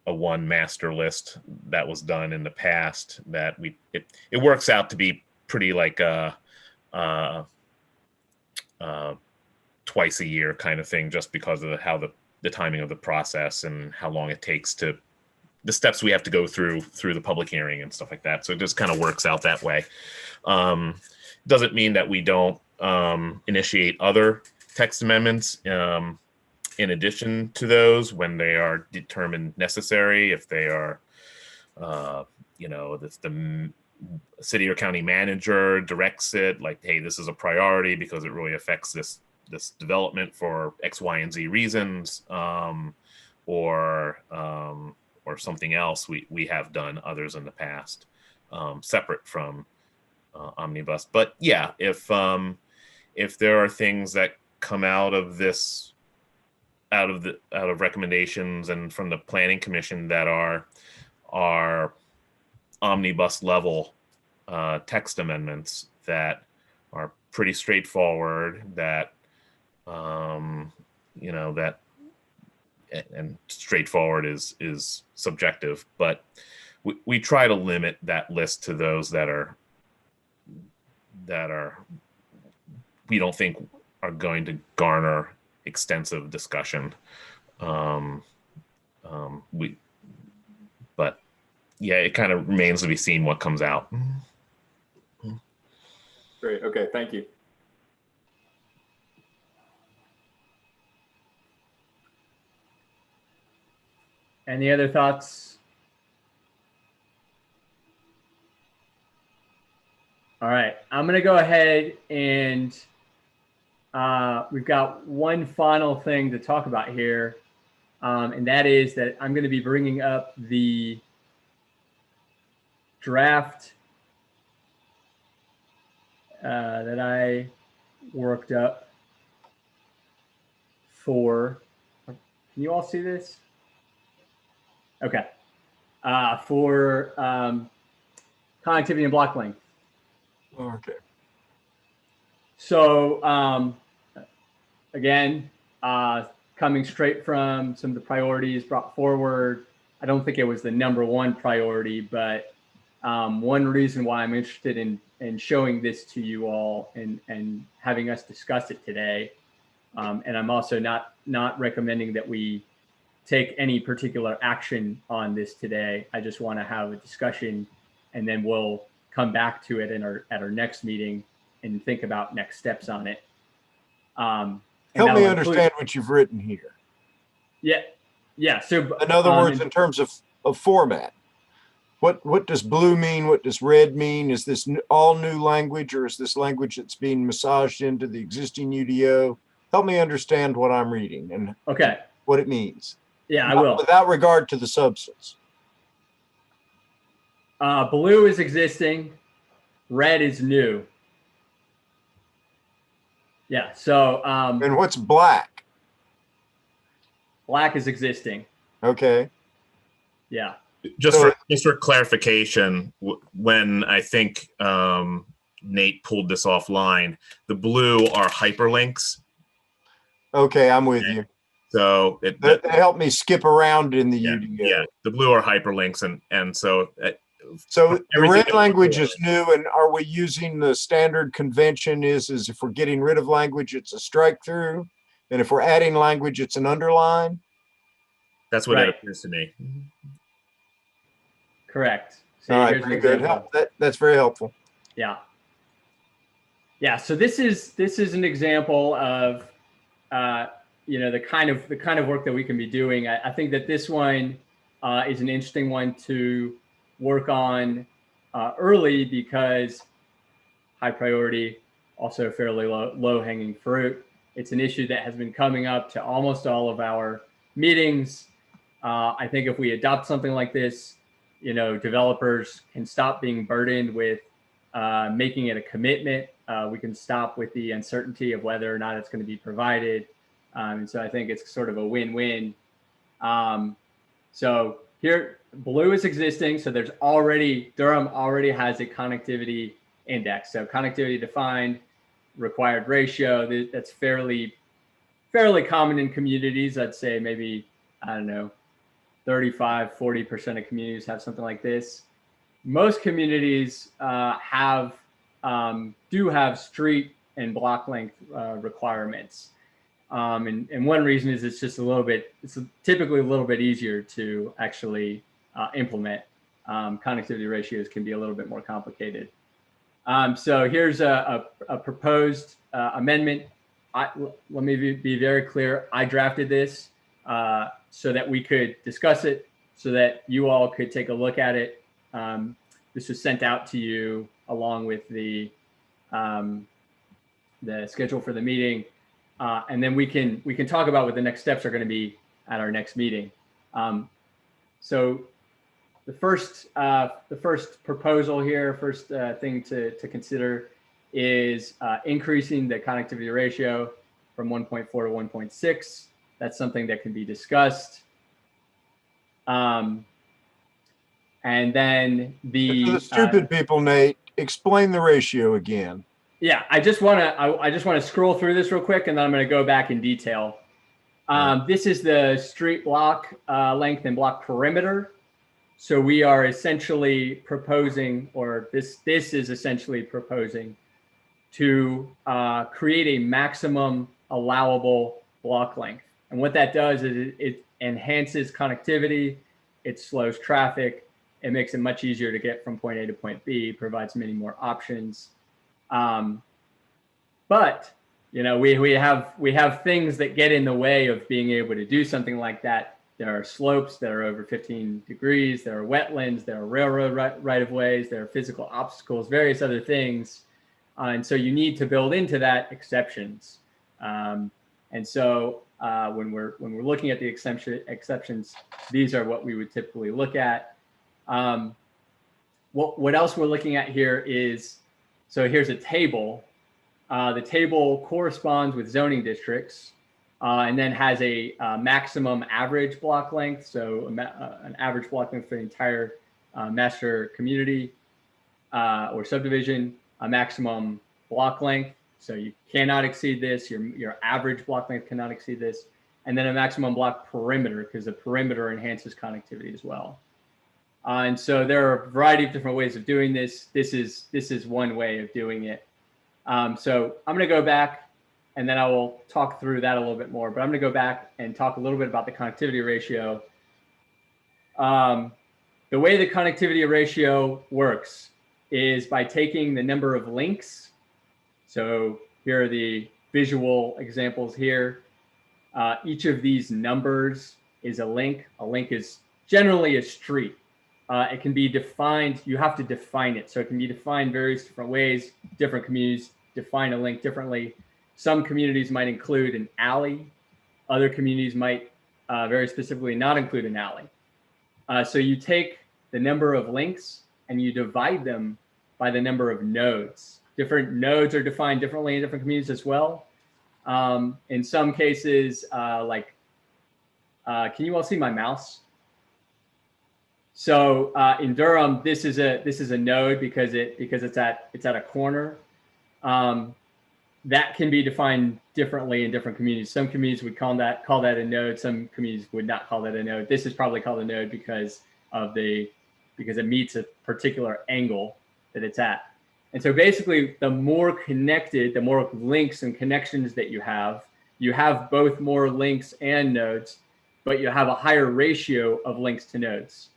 [SPEAKER 6] one master list that was done in the past. That it works out to be pretty like twice a year kind of thing, just because of how the timing of the process and how long it takes to the steps we have to go through the public hearing and stuff like that. So it just kind of works out that way. Doesn't mean that we don't initiate other text amendments in addition to those when they are determined necessary, if they are you know, that's the city or county manager directs it, like, hey, this is a priority because it really affects this development for X, Y, and Z reasons, or something else we have done others in the past, separate from omnibus. But yeah, if there are things that come out of this, out of recommendations and from the planning commission that are omnibus level text amendments that are pretty straightforward, that you know, that, and straightforward is subjective, but we try to limit that list to those that are we don't think are going to garner extensive discussion. But yeah, it kind of remains to be seen what comes out.
[SPEAKER 3] Great. Okay. Thank you.
[SPEAKER 2] Any other thoughts? All right, I'm going to go ahead and we've got one final thing to talk about here, and that is that I'm going to be bringing up the draft that I worked up for, can you all see this? Okay. For connectivity and block length.
[SPEAKER 1] Okay.
[SPEAKER 2] So again, coming straight from some of the priorities brought forward, I don't think it was the #1 priority, but one reason why I'm interested in showing this to you all and having us discuss it today, and I'm also not recommending that we take any particular action on this today. I just want to have a discussion, and then we'll come back to it at our next meeting and think about next steps on it.
[SPEAKER 1] Help me understand what you've written here.
[SPEAKER 2] Yeah. So
[SPEAKER 1] in other words, in terms of format, what does blue mean? What does red mean? Is this all new language, or is this language that's being massaged into the existing UDO? Help me understand what I'm reading and what it means.
[SPEAKER 2] Yeah, I will.
[SPEAKER 1] Without regard to the substance.
[SPEAKER 2] Blue is existing, red is new. Yeah, so.
[SPEAKER 1] And what's black?
[SPEAKER 2] Black is existing.
[SPEAKER 1] Okay.
[SPEAKER 2] Yeah.
[SPEAKER 6] Just for clarification, when I think Nate pulled this offline, the blue are hyperlinks.
[SPEAKER 1] Okay, I'm with you.
[SPEAKER 6] So
[SPEAKER 1] they help me skip around in the UDO.
[SPEAKER 6] Yeah, the blue are hyperlinks, and so.
[SPEAKER 1] So the red language is new, and are we using the standard convention is if we're getting rid of language, it's a strike through, and if we're adding language, it's an underline?
[SPEAKER 6] That's what it appears to me.
[SPEAKER 2] Correct. So
[SPEAKER 1] all right, very good. That's very helpful.
[SPEAKER 2] Yeah. Yeah. So this is an example of you know, the kind of work that we can be doing. I think that this one is an interesting one to work on early, because high priority, also fairly low hanging fruit. It's an issue that has been coming up to almost all of our meetings. I think if we adopt something like this, you know, developers can stop being burdened with making it a commitment. We can stop with the uncertainty of whether or not it's going to be provided. And so I think it's sort of a win-win. So here, blue is existing. So there's Durham already has a connectivity index. So connectivity defined, required ratio. That's fairly common in communities. I'd say maybe, I don't know, 35, 40% of communities have something like this. Most communities do have street and block length requirements. And one reason is it's typically a little bit easier to actually implement. Connectivity ratios can be a little bit more complicated. So here's a proposed amendment. Let me be very clear. I drafted this so that we could discuss it, so that you all could take a look at it. This was sent out to you along with the schedule for the meeting, and then we can talk about what the next steps are going to be at our next meeting. So the first proposal here, first thing to consider is increasing the connectivity ratio from 1.4 to 1.6. That's something that can be discussed. And then
[SPEAKER 1] For the stupid people, Nate, explain the ratio again.
[SPEAKER 2] Yeah, I just want to scroll through this real quick, and then I'm going to go back in detail. This is the street block length and block perimeter. So we are essentially proposing, or this is essentially proposing to create a maximum allowable block length. And what that does is it enhances connectivity, it slows traffic, it makes it much easier to get from point A to point B, provides many more options. But you know, we have things that get in the way of being able to do something like that. There are slopes that are over 15 degrees. There are wetlands. There are railroad right-of-ways. There are physical obstacles, various other things. And so you need to build into that exceptions. And so when we're looking at the exceptions, these are what we would typically look at. What else we're looking at here is, so here's a table. The table corresponds with zoning districts. And then has a maximum average block length. So an average block length for the entire master community or subdivision, a maximum block length. So you cannot exceed this. Your average block length cannot exceed this. And then a maximum block perimeter, because the perimeter enhances connectivity as well. And so there are a variety of different ways of doing this. This is one way of doing it. So I'm going to go back, and then I will talk through that a little bit more. But I'm going to go back and talk a little bit about the connectivity ratio. The way the connectivity ratio works is by taking the number of links. So here are the visual examples here. Each of these numbers is a link. A link is generally a street. It can be defined. You have to define it. So it can be defined various different ways. Different communities define a link differently. Some communities might include an alley. Other communities might very specifically not include an alley. So you take the number of links and you divide them by the number of nodes. Different nodes are defined differently in different communities as well. In some cases, can you all see my mouse? So in Durham, this is a node because it's at a corner. That can be defined differently in different communities. Some communities would call that a node. Some communities would not call that a node. This is probably called a node because it meets a particular angle that it's at. And so basically, the more connected, the more links and connections that you have both more links and nodes, but you have a higher ratio of links to nodes.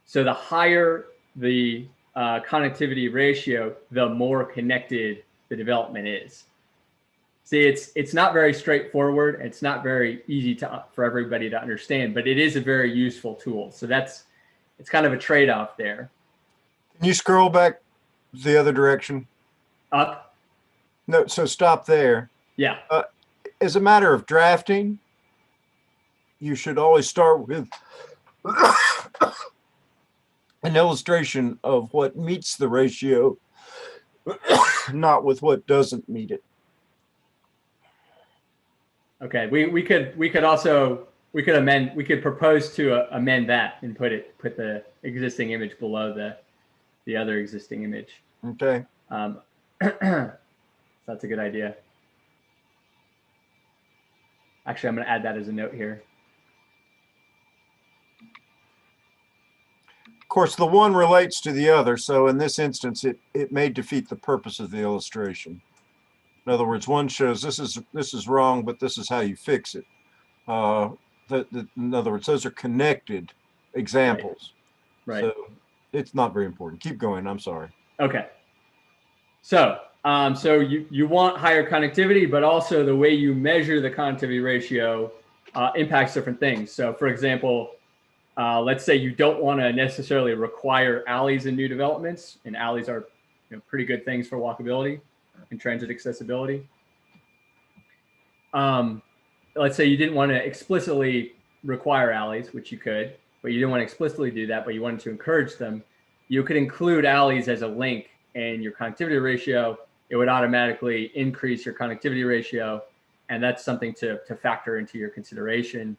[SPEAKER 2] So the higher the connectivity ratio, the more connected the development is. See, it's not very straightforward. It's not very easy for everybody to understand, but it is a very useful tool. So it's kind of a trade-off there.
[SPEAKER 1] Can you scroll back the other direction?
[SPEAKER 2] Up?
[SPEAKER 1] No, so stop there.
[SPEAKER 2] Yeah.
[SPEAKER 1] As a matter of drafting, you should always start with an illustration of what meets the ratio, not with what doesn't meet it.
[SPEAKER 2] Okay, we could propose to amend that and put the existing image below the other existing image.
[SPEAKER 1] Okay.
[SPEAKER 2] That's a good idea. Actually, I'm going to add that as a note here.
[SPEAKER 1] Of course, the one relates to the other, so in this instance, it may defeat the purpose of the illustration. In other words, one shows this is wrong, but this is how you fix it. In other words, those are connected examples.
[SPEAKER 2] Right.
[SPEAKER 1] So it's not very important. Keep going. I'm sorry.
[SPEAKER 2] Okay. So you want higher connectivity, but also the way you measure the connectivity ratio impacts different things. So for example, Let's say you don't want to necessarily require alleys in new developments, and alleys are pretty good things for walkability and transit accessibility. Let's say you didn't want to explicitly require alleys, which you could, but you didn't want to explicitly do that, but you wanted to encourage them. You could include alleys as a link in your connectivity ratio. It would automatically increase your connectivity ratio, and that's something to factor into your consideration.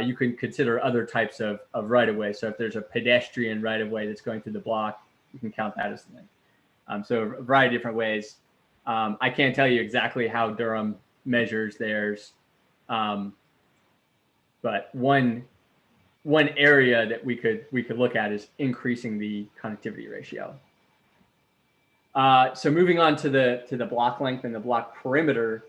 [SPEAKER 2] You can consider other types of right-of-way. So if there's a pedestrian right-of-way that's going through the block, you can count that as the link. So a variety of different ways. I can't tell you exactly how Durham measures theirs, but one area that we could look at is increasing the connectivity ratio. So moving on to the block length and the block perimeter.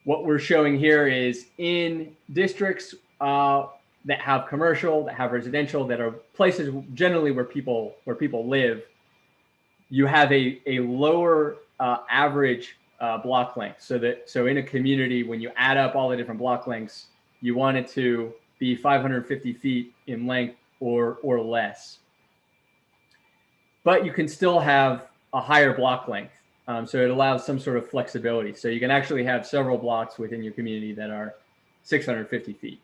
[SPEAKER 2] What we're showing here is in districts that have commercial, that have residential, that are places generally where people live, you have a lower average block length. So in a community, when you add up all the different block lengths, you want it to be 550 feet in length or less. But you can still have a higher block length. So it allows some sort of flexibility. So you can actually have several blocks within your community that are 650 feet.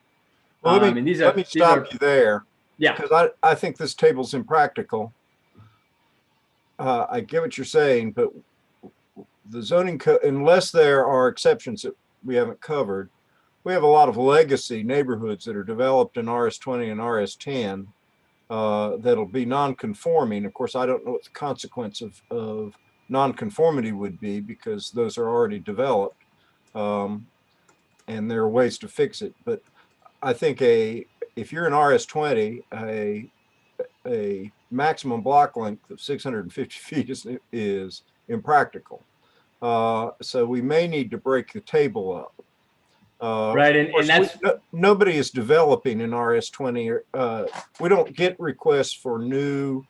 [SPEAKER 1] Well, let me stop you there.
[SPEAKER 2] Yeah.
[SPEAKER 1] Because I think this table's impractical. I get what you're saying, but the zoning code, unless there are exceptions that we haven't covered, we have a lot of legacy neighborhoods that are developed in RS20 and RS10 that'll be non-conforming. Of course, I don't know what the consequence of non-conformity would be, because those are already developed, and there are ways to fix it. But I think if you're in RS20, a maximum block length of 650 feet is impractical. So we may need to break the table up.
[SPEAKER 2] Right, and that's
[SPEAKER 1] nobody is developing in RS20. We don't get requests for new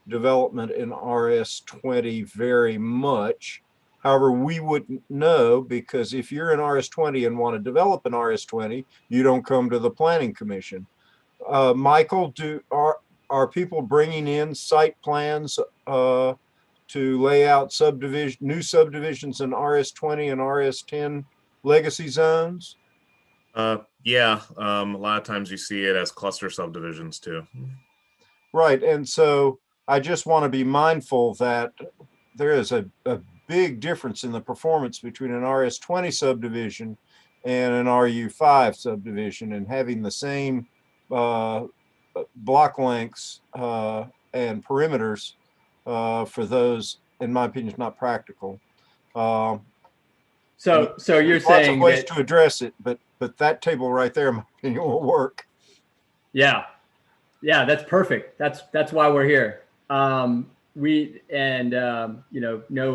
[SPEAKER 1] development in RS20 very much. However, we wouldn't know, because if you're in RS20 and want to develop an RS20, you don't come to the Planning Commission. Michael, are people bringing in site plans to lay out new subdivisions in RS20 and RS10 legacy zones?
[SPEAKER 6] Yeah, a lot of times you see it as cluster subdivisions too.
[SPEAKER 1] Right, and so I just want to be mindful that there is a big difference in the performance between an RS20 subdivision and an RU5 subdivision, and having the same block lengths and perimeters for those, in my opinion, is not practical.
[SPEAKER 2] So you're saying
[SPEAKER 1] lots of ways to address it, but that table right there, in my opinion, will work.
[SPEAKER 2] Yeah, that's perfect. That's why we're here. No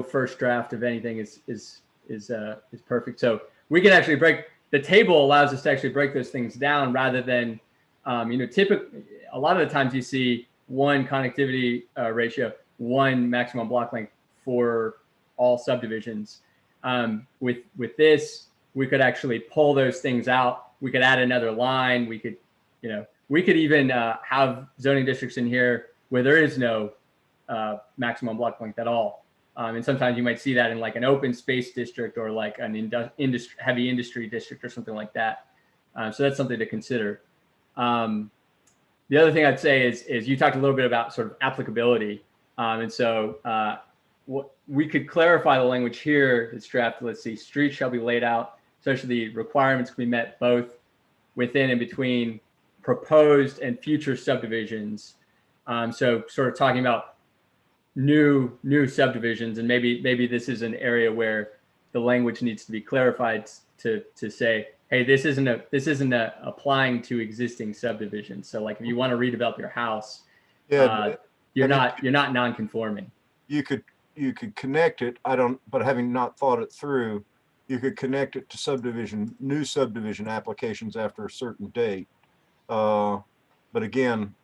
[SPEAKER 2] first draft of anything is perfect. So we can actually break the table, allows us to actually break those things down, rather than typically a lot of the times you see one connectivity ratio, one maximum block length for all subdivisions. With this, we could actually pull those things out. We could add another line. We could even have zoning districts in here where there is no maximum block length at all. And sometimes you might see that in like an open space district, or like an heavy industry district or something like that. So that's something to consider. The other thing I'd say is you talked a little bit about sort of applicability. And so we could clarify the language here. It's drafted. Let's see, streets shall be laid out such that the requirements can be met both within and between proposed and future subdivisions. So sort of talking about new subdivisions, and maybe this is an area where the language needs to be clarified to say, hey, this isn't applying to existing subdivisions. So like if you want to redevelop your house, you're not non-conforming.
[SPEAKER 1] You could connect it. But having not thought it through, you could connect it to new subdivision applications after a certain date. But again,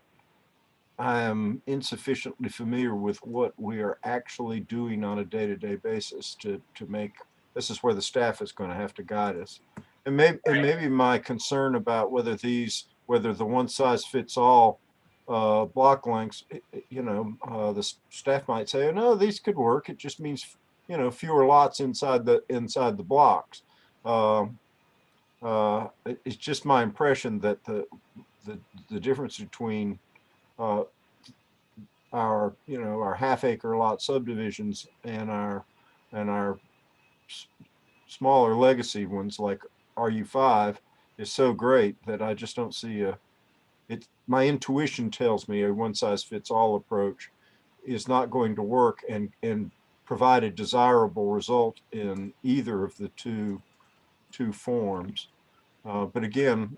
[SPEAKER 1] I am insufficiently familiar with what we are actually doing on a day-to-day basis to make, this is where the staff is going to have to guide us. And maybe my concern about whether these whether the one size fits all block lengths, the staff might say, oh, no, these could work. It just means, fewer lots inside the blocks. It's just my impression that the difference between our half-acre lot subdivisions and our smaller legacy ones like RU5 is so great that I just don't see my intuition tells me a one-size-fits-all approach is not going to work and provide a desirable result in either of the two forms. But again,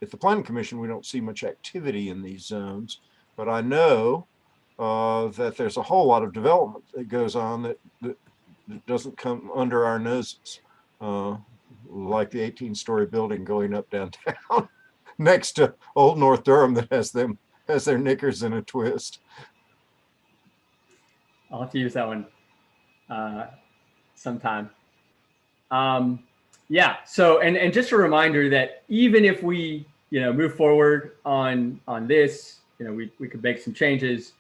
[SPEAKER 1] at the Planning Commission, we don't see much activity in these zones, but I know that there's a whole lot of development that goes on that doesn't come under our noses, like the 18-story building going up downtown next to Old North Durham that has their knickers in a twist.
[SPEAKER 2] I'll have to use that one sometime. Yeah. So, and just a reminder that even if we, move forward on this, we could make some changes.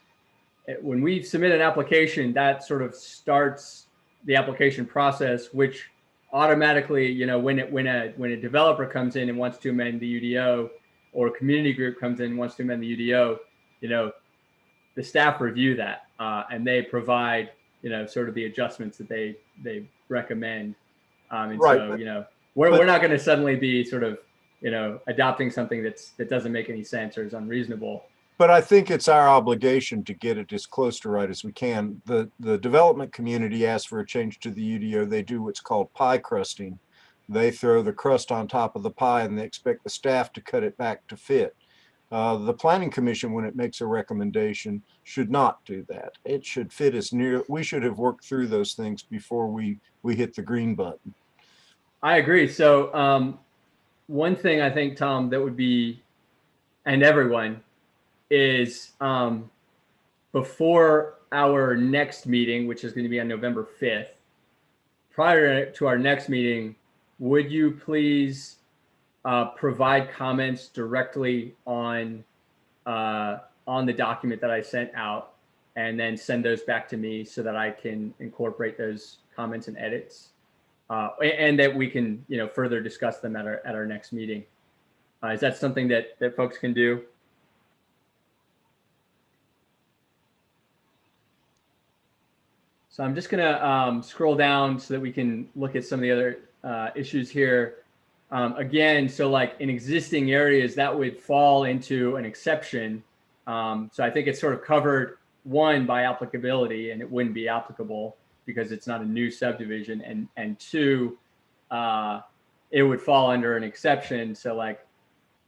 [SPEAKER 2] When we submit an application, that sort of starts the application process, which automatically, when a developer comes in and wants to amend the UDO, or a community group comes in and wants to amend the UDO, the staff review that and they provide, sort of the adjustments that they recommend. And right. So, we're not going to suddenly be sort of, adopting something that doesn't make any sense or is unreasonable.
[SPEAKER 1] But I think it's our obligation to get it as close to right as we can. The development community asks for a change to the UDO. They do what's called pie crusting. They throw the crust on top of the pie and they expect the staff to cut it back to fit. The Planning Commission, when it makes a recommendation, should not do that. It should fit as near. We should have worked through those things before we hit the green button.
[SPEAKER 2] I agree. So one thing I think, Tom, that would be, and everyone, is before our next meeting, which is going to be on November 5th, prior to our next meeting, would you please provide comments directly on the document that I sent out, and then send those back to me so that I can incorporate those comments and edits, and that we can, further discuss them at our next meeting. Is that something that folks can do? So I'm just going to scroll down so that we can look at some of the other issues here. Again, so like in existing areas, that would fall into an exception. So I think it's sort of covered, one, by applicability, and it wouldn't be applicable because it's not a new subdivision. And two, it would fall under an exception. So like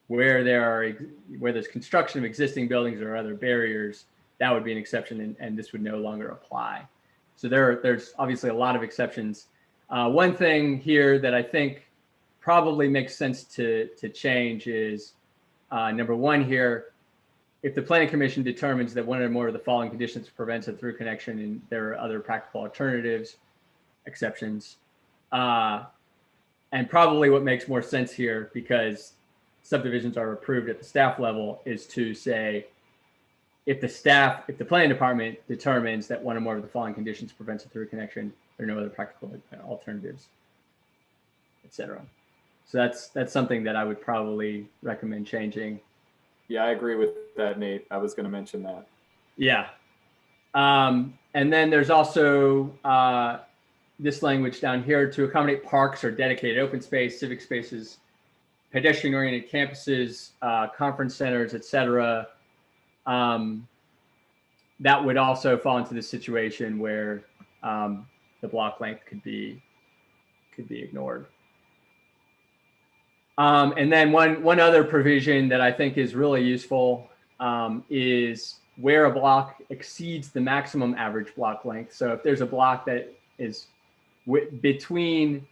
[SPEAKER 2] where there's construction of existing buildings or other barriers, that would be an exception, and this would no longer apply. So there's obviously a lot of exceptions. One thing here that I think probably makes sense to change is number one here, if the Planning Commission determines that one or more of the following conditions prevents a through connection and there are other practical alternatives, exceptions. And probably what makes more sense here, because subdivisions are approved at the staff level, is to say, if the planning department determines that one or more of the following conditions prevents a through connection, there are no other practical alternatives, etc. So that's something that I would probably recommend changing.
[SPEAKER 3] Yeah, I agree with that, Nate. I was going to mention that.
[SPEAKER 2] Yeah. And then there's also this language down here: to accommodate parks or dedicated open space, civic spaces, pedestrian-oriented campuses, conference centers, etc. That would also fall into the situation where the block length could be ignored. And then one other provision that I think is really useful is where a block exceeds the maximum average block length. So if there's a block that is between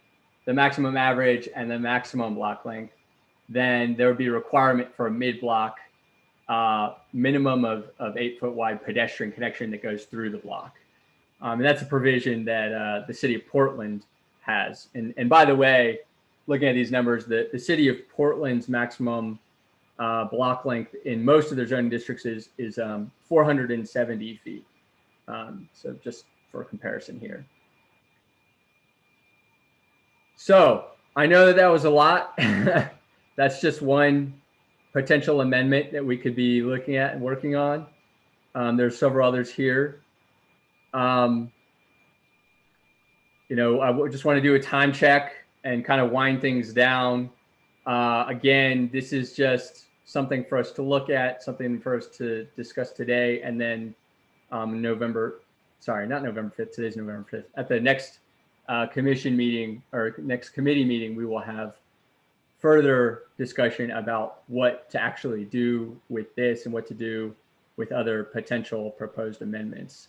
[SPEAKER 2] the maximum average and the maximum block length, then there would be a requirement for a mid-block minimum of 8-foot wide pedestrian connection that goes through the block. And that's a provision that the city of Portland has. And by the way, looking at these numbers, the city of Portland's maximum block length in most of their zoning districts is 470 feet. So just for comparison here. So I know that was a lot. That's just one potential amendment that we could be looking at and working on. There's several others here. You know, I just want to do a time check and kind of wind things down. Again, this is just something for us to look at, something for us to discuss today, and then not November 5th, today's November 5th. At the next commission meeting or next committee meeting, we will have further discussion about what to actually do with this and what to do with other potential proposed amendments.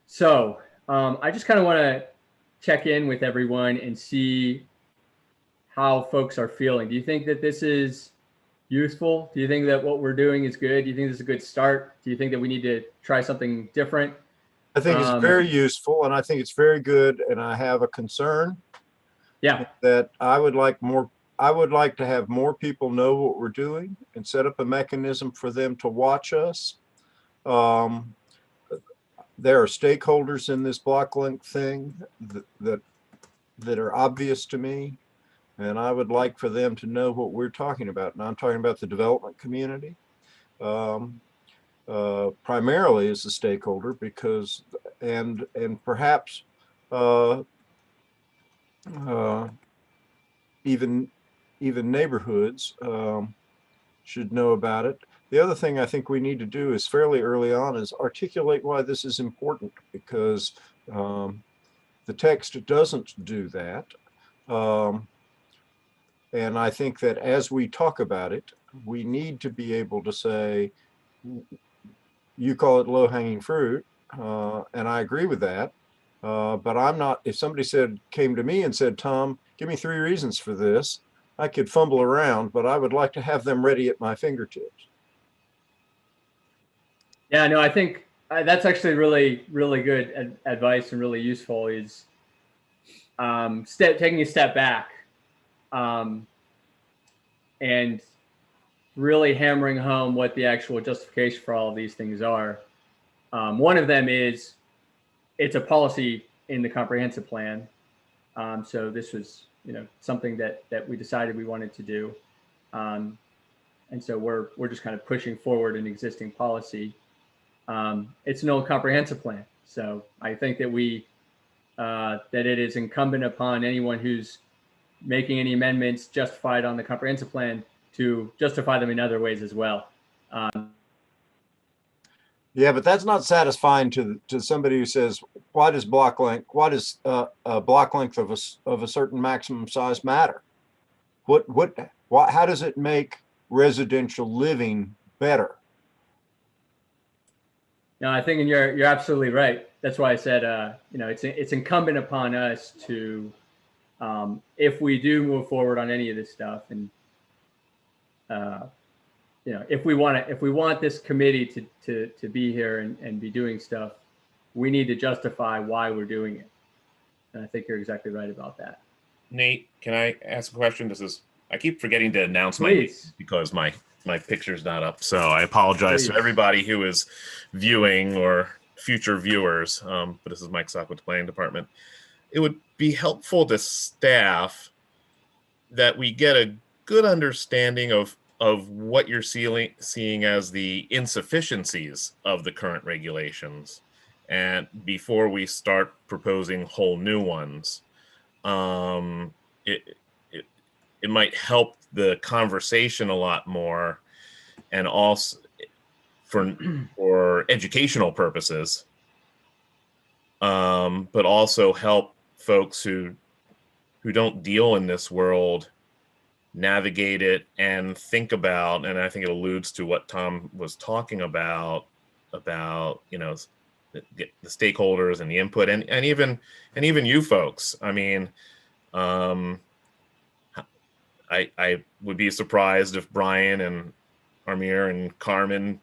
[SPEAKER 2] So I just kind of want to check in with everyone and see how folks are feeling. Do you think that this is useful? Do you think that what we're doing is good? Do you think this is a good start? Do you think that we need to try something different?
[SPEAKER 1] I think it's very useful, and I think it's very good. And I have a concern.
[SPEAKER 2] Yeah.
[SPEAKER 1] That I would like to have more people know what we're doing and set up a mechanism for them to watch us. There are stakeholders in this block length thing that are obvious to me, and I would like for them to know what we're talking about. And I'm talking about the development community, primarily as a stakeholder, because and perhaps even neighborhoods should know about it. The other thing I think we need to do is fairly early on is articulate why this is important, because the text doesn't do that. And I think that as we talk about it, we need to be able to say, you call it low-hanging fruit, and I agree with that. But I'm not, if somebody came to me and said, Tom, give me 3 reasons for this, I could fumble around, but I would like to have them ready at my fingertips.
[SPEAKER 2] Yeah, no, I think that's actually really, really good advice and really useful is taking a step back and really hammering home what the actual justification for all of these things are. One of them is it's a policy in the comprehensive plan. So this was, something that we decided we wanted to do. And so we're just kind of pushing forward an existing policy. It's an old comprehensive plan. So I think that that it is incumbent upon anyone who's making any amendments justified on the comprehensive plan to justify them in other ways as well.
[SPEAKER 1] Yeah, but that's not satisfying to somebody who says, why does block length a block length of a certain maximum size matter? How does it make residential living better?
[SPEAKER 2] No, I think you're absolutely right. That's why I said, it's incumbent upon us to, if we do move forward on any of this stuff, and if we want this committee to be here and be doing stuff, we need to justify why we're doing it. And I think you're exactly right about that.
[SPEAKER 6] Nate, can I ask a question? I keep forgetting to announce
[SPEAKER 2] Please.
[SPEAKER 6] my because my picture's not up. So I apologize to everybody who is viewing or future viewers. But this is Mike Sock with the Planning Department. It would be helpful to staff that we get a good understanding of what you're seeing as the insufficiencies of the current regulations, and before we start proposing whole new ones. It might help the conversation a lot more, and also for educational purposes, but also help folks who don't deal in this world navigate it and think about, and I think it alludes to what Tom was talking about the stakeholders and the input, and even you folks. I mean, I would be surprised if Brian and Amir and Carmen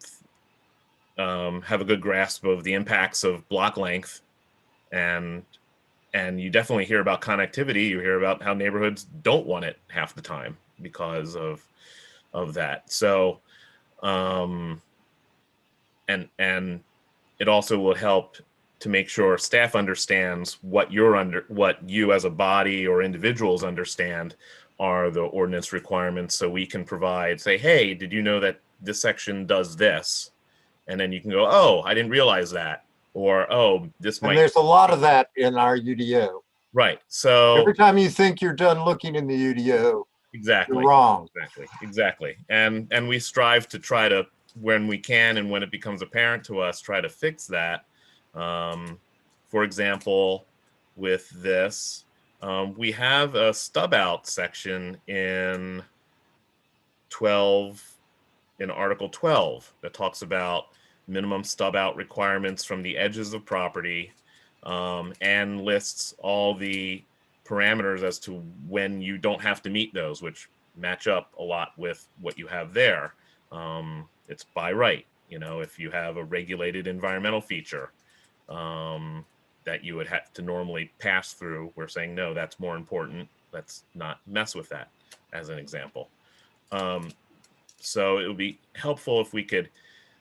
[SPEAKER 6] have a good grasp of the impacts of block length, and you definitely hear about connectivity. You hear about how neighborhoods don't want it half the time because of of that. So, and it also will help to make sure staff understands what you as a body or individuals understand are the ordinance requirements, so we can say, hey, did you know that this section does this? And then you can go, oh, I didn't realize that. Or, oh, this might.
[SPEAKER 1] And there's a lot of that in our UDO.
[SPEAKER 6] Right. So
[SPEAKER 1] every time you think you're done looking in the UDO,
[SPEAKER 6] exactly,
[SPEAKER 1] you're wrong.
[SPEAKER 6] Exactly. And we strive to try to, when we can and when it becomes apparent to us, try to fix that. For example, with this, we have a stub out section in Article 12 that talks about minimum stub out requirements from the edges of property, and lists all the parameters as to when you don't have to meet those, which match up a lot with what you have there. It's by right. If you have a regulated environmental feature that you would have to normally pass through, we're saying, no, that's more important. Let's not mess with that, as an example. So it would be helpful if we could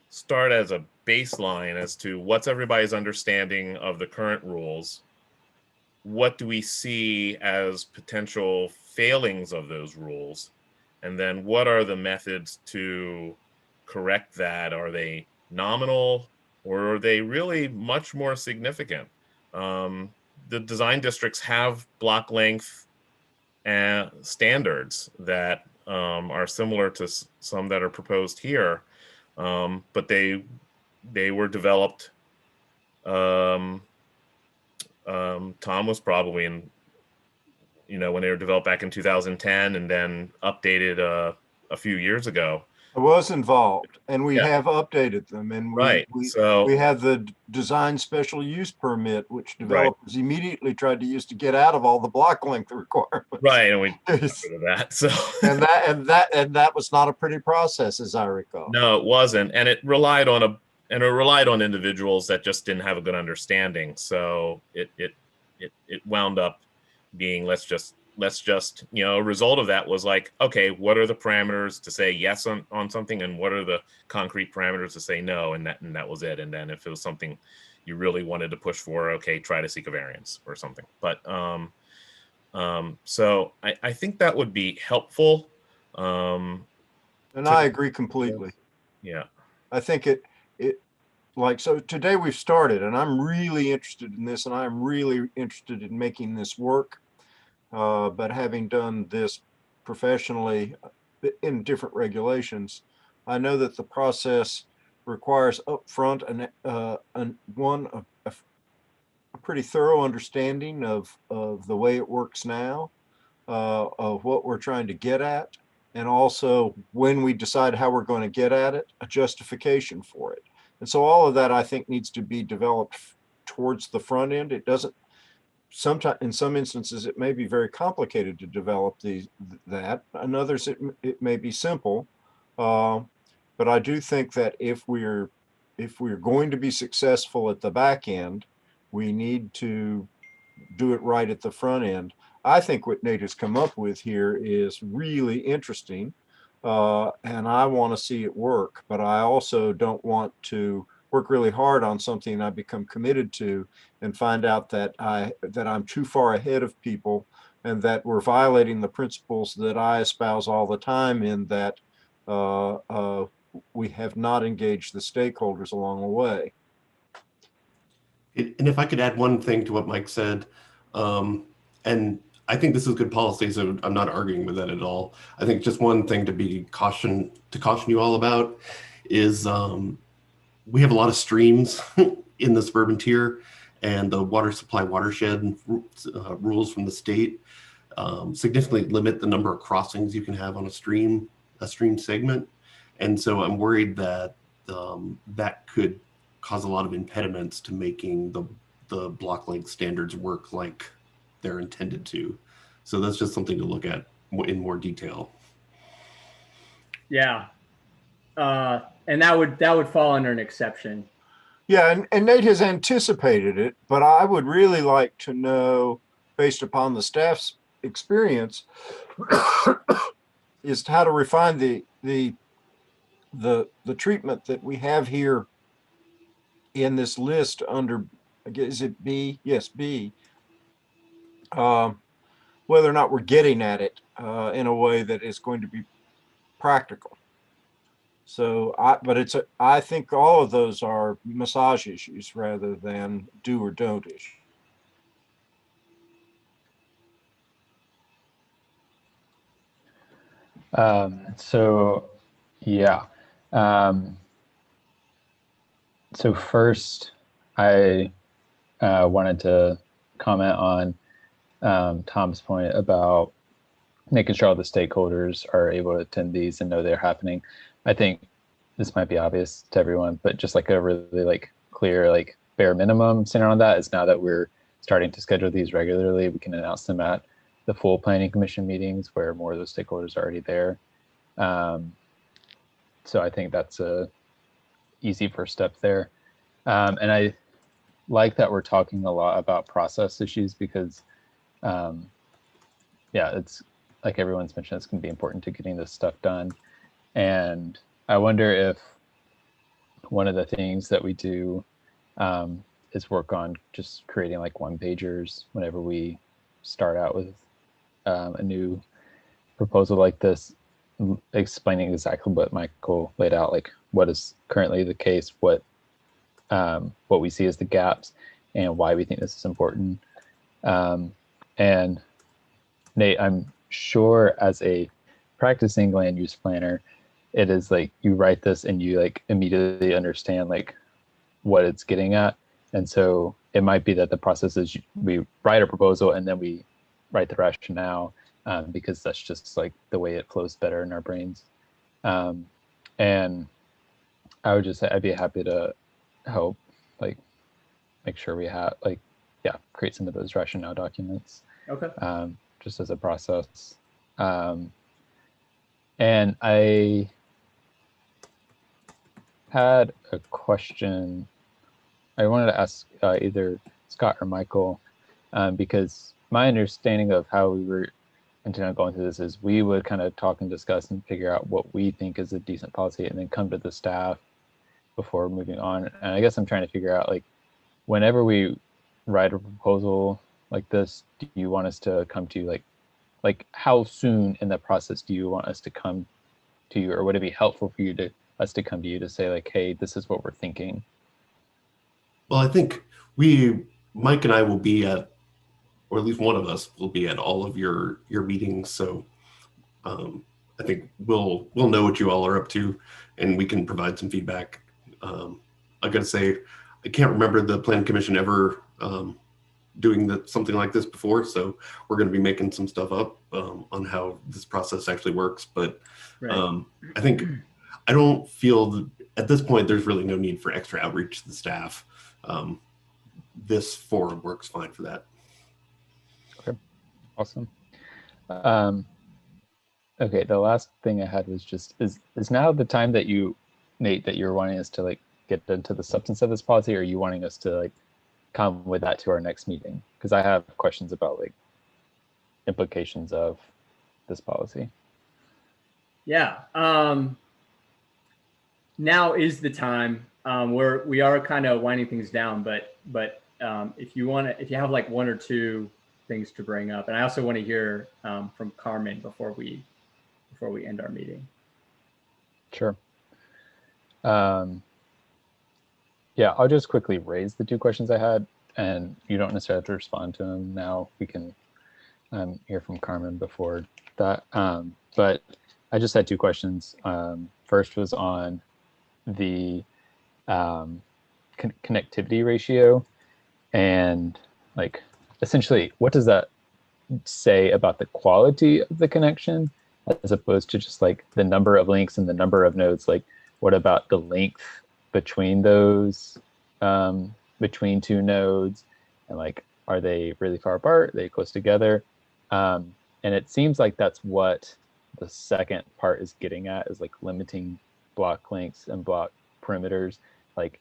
[SPEAKER 6] start as a baseline as to what's everybody's understanding of the current rules. What do we see as potential failings of those rules? And then what are the methods to correct that? Are they nominal, or are they really much more significant? The design districts have block length standards that are similar to some that are proposed here, but they were developed. Tom was probably in, when they were developed back in 2010 and then updated a few years ago.
[SPEAKER 1] I was involved, and we have updated them, and we have the design special use permit, which developers immediately tried to use to get out of all the block length requirements.
[SPEAKER 6] Right, and we got rid of that. So
[SPEAKER 1] and that was not a pretty process, as I recall.
[SPEAKER 6] No, it wasn't, and it relied on individuals that just didn't have a good understanding. So it wound up being let's just a result of that was like, okay, what are the parameters to say yes on something, and what are the concrete parameters to say no, and that was it. And then if it was something you really wanted to push for, okay, try to seek a variance or something. But so I think that would be helpful.
[SPEAKER 1] And I agree completely.
[SPEAKER 6] Yeah,
[SPEAKER 1] I think it so today we've started, and I'm really interested in this, and I'm really interested in making this work. But having done this professionally in different regulations, I know that the process requires upfront a pretty thorough understanding of the way it works now, of what we're trying to get at, and also when we decide how we're going to get at it, a justification for it. And so all of that, I think, needs to be developed towards the front end. It doesn't. Sometimes, in some instances, it may be very complicated to develop that. In others, it may be simple. But I do think that if we're going to be successful at the back end, we need to do it right at the front end. I think what Nate has come up with here is really interesting, and I want to see it work. But I also don't want to work really hard on something I become committed to and find out that I'm too far ahead of people, and that we're violating the principles that I espouse all the time, in that we have not engaged the stakeholders along the way.
[SPEAKER 7] And if I could add one thing to what Mike said, and I think this is good policy, so I'm not arguing with that at all. I think just one thing to caution you all about is we have a lot of streams in the suburban tier, and the water supply watershed rules from the state significantly limit the number of crossings you can have on a stream segment. And so I'm worried that that could cause a lot of impediments to making the block length standards work like they're intended to. So that's just something to look at in more detail.
[SPEAKER 2] Yeah. And that would fall under an exception.
[SPEAKER 1] Yeah, and Nate has anticipated it, but I would really like to know, based upon the staff's experience, is how to refine the the treatment that we have here in this list under, is it B? Yes, B. Whether or not we're getting at it in a way that is going to be practical. So, I think all of those are massage issues rather than do or don't issues.
[SPEAKER 5] So, yeah. So first, I wanted to comment on Tom's point about making sure all the stakeholders are able to attend these and know they're happening. I think this might be obvious to everyone, but just like a really like clear like bare minimum center on that is now that we're starting to schedule these regularly, we can announce them at the full planning commission meetings where more of those stakeholders are already there. So I think that's a easy first step there. And I like that we're talking a lot about process issues because yeah, it's like everyone's mentioned, it's going to be important to getting this stuff done. And I wonder if one of the things that we do is work on just creating like one pagers whenever we start out with a new proposal like this, explaining exactly what Michael laid out, like what is currently the case, what we see as the gaps, and why we think this is important. And Nate, I'm sure as a practicing land use planner, it is like you write this and you like immediately understand like what it's getting at. And so it might be that the process is we write a proposal and then we write the rationale because that's just like the way it flows better in our brains. And I would just say I'd be happy to help like make sure we have like, yeah, create some of those rationale documents.
[SPEAKER 2] Okay.
[SPEAKER 5] Just as a process. And I had a question I wanted to ask either Scott or Michael, because my understanding of how we were intending on going through this is we would kind of talk and discuss and figure out what we think is a decent policy and then come to the staff before moving on. And I guess I'm trying to figure out, like, whenever we write a proposal like this, do you want us to come to you, like how soon in the process do you want us to come to you, or would it be helpful for us to come to you to say like, hey, this is what we're thinking?
[SPEAKER 7] Well, I think Mike and I will be at, or at least one of us will be at all of your meetings. So I think we'll know what you all are up to, and we can provide some feedback. I got to say, I can't remember the Plan Commission ever doing something like this before, so we're going to be making some stuff up on how this process actually works. But right. I think I don't feel that at this point there's really no need for extra outreach to the staff. This forum works fine for that.
[SPEAKER 5] Okay, awesome. Okay, the last thing I had was just, is now the time that you, Nate, that you're wanting us to like get into the substance of this policy, or are you wanting us to like come with that to our next meeting? Because I have questions about like implications of this policy.
[SPEAKER 2] Yeah. Now is the time. We are kind of winding things down, but if you have like one or two things to bring up, and I also want to hear from Carmen before we end our meeting.
[SPEAKER 5] Sure. Yeah, I'll just quickly raise the two questions I had, and you don't necessarily have to respond to them now. We can hear from Carmen before that. But I just had two questions. First was on the connectivity ratio, and like essentially what does that say about the quality of the connection as opposed to just like the number of links and the number of nodes? Like what about the length between those between two nodes, and like are they really far apart, are they close together? And it seems like that's what the second part is getting at, is like limiting block lengths and block perimeters, like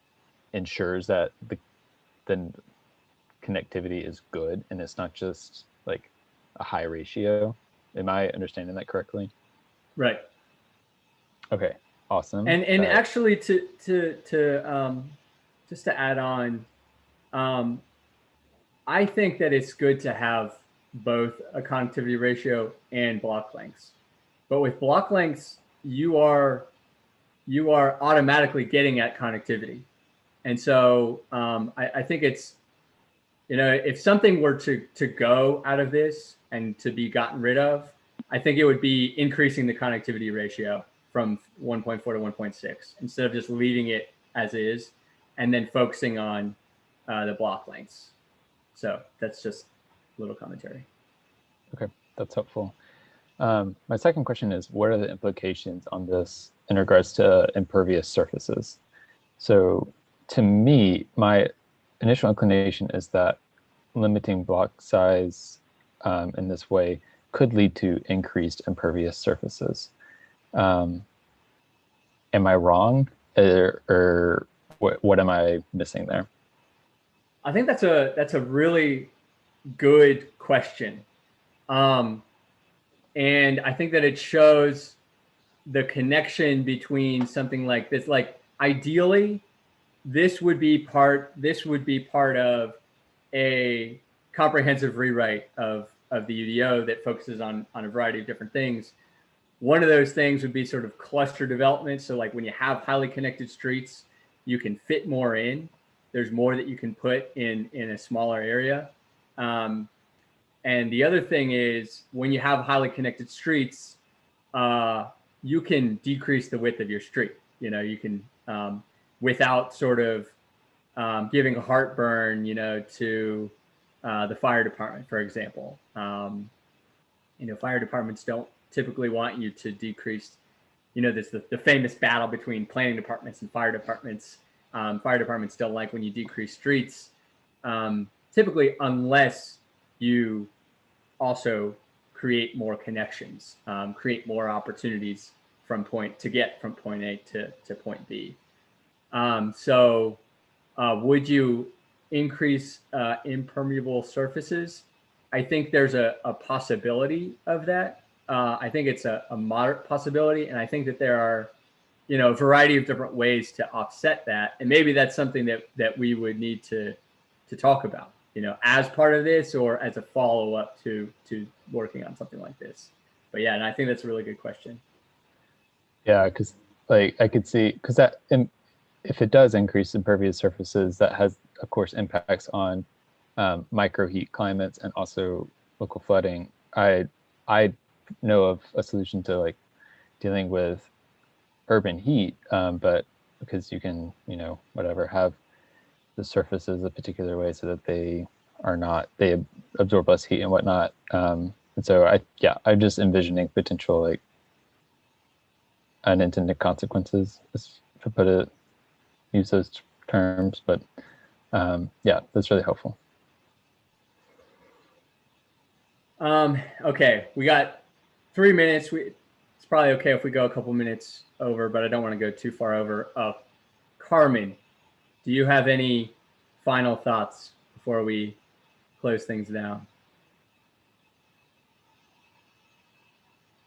[SPEAKER 5] ensures that the connectivity is good and it's not just like a high ratio. Am I understanding that correctly?
[SPEAKER 2] Right.
[SPEAKER 5] Okay, awesome.
[SPEAKER 2] And actually, to just to add on, I think that it's good to have both a connectivity ratio and block lengths. But with block lengths, you are automatically getting at connectivity. And so I think it's, if something were to go out of this and to be gotten rid of, I think it would be increasing the connectivity ratio from 1.4 to 1.6 instead of just leaving it as is and then focusing on the block lengths. So that's just a little commentary.
[SPEAKER 5] Okay, that's helpful. My second question is, what are the implications on this in regards to impervious surfaces? So to me, my initial inclination is that limiting block size in this way could lead to increased impervious surfaces. Am I wrong, or what am I missing there?
[SPEAKER 2] I think that's a really good question. And I think that it shows the connection between something like this. Like ideally, this would be part of a comprehensive rewrite of the UDO that focuses on a variety of different things. One of those things would be sort of cluster development. So like when you have highly connected streets, you can fit more in. There's more that you can put in a smaller area. And the other thing is when you have highly connected streets, you can decrease the width of your street. You can, without sort of giving a heartburn, to the fire department, for example. Fire departments don't typically want you to decrease, this the famous battle between planning departments and fire departments. Fire departments don't like when you decrease streets, typically unless you also create more connections, create more opportunities from point A to point B. So would you increase impermeable surfaces? I think there's a possibility of that. I think it's a moderate possibility. And I think that there are, a variety of different ways to offset that. And maybe that's something that we would need to talk about, as part of this or as a follow-up to working on something like this. But yeah, and I think that's a really good question.
[SPEAKER 5] Yeah, because I could see, because that if it does increase impervious surfaces, that has, of course, impacts on microheat climates and also local flooding. I know of a solution to dealing with urban heat, but because you can, have the surfaces a particular way so that they absorb less heat and whatnot. And so I'm just envisioning potential unintended consequences, to put it, use those terms, but that's really helpful.
[SPEAKER 2] Okay, we got 3 minutes. It's probably okay if we go a couple minutes over, but I don't want to go too far over. Carmen, do you have any final thoughts before we close things down?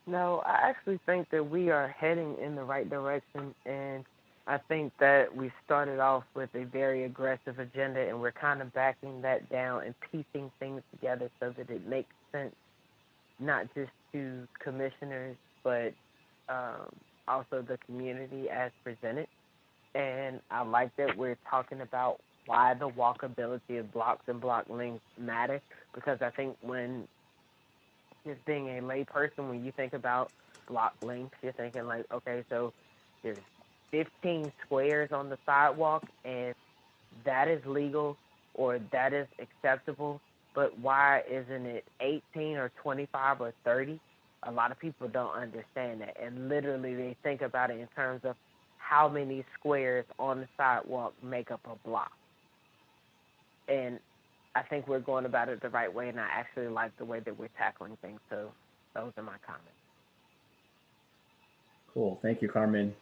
[SPEAKER 4] No, I actually think that we are heading in the right direction, and I think that we started off with a very aggressive agenda, and we're kind of backing that down and piecing things together so that it makes sense, not just to commissioners, but also the community as presented. And I like that we're talking about why the walkability of blocks and block lengths matter, because I think when just being a layperson, when you think about block length, you're thinking okay, so there's 15 squares on the sidewalk, and that is legal or that is acceptable, but why isn't it 18 or 25 or 30? A lot of people don't understand that, and literally they think about it in terms of how many squares on the sidewalk make up a block. And I think we're going about it the right way, and I actually like the way that we're tackling things. So those are my comments.
[SPEAKER 2] Cool. Thank you, Carmen.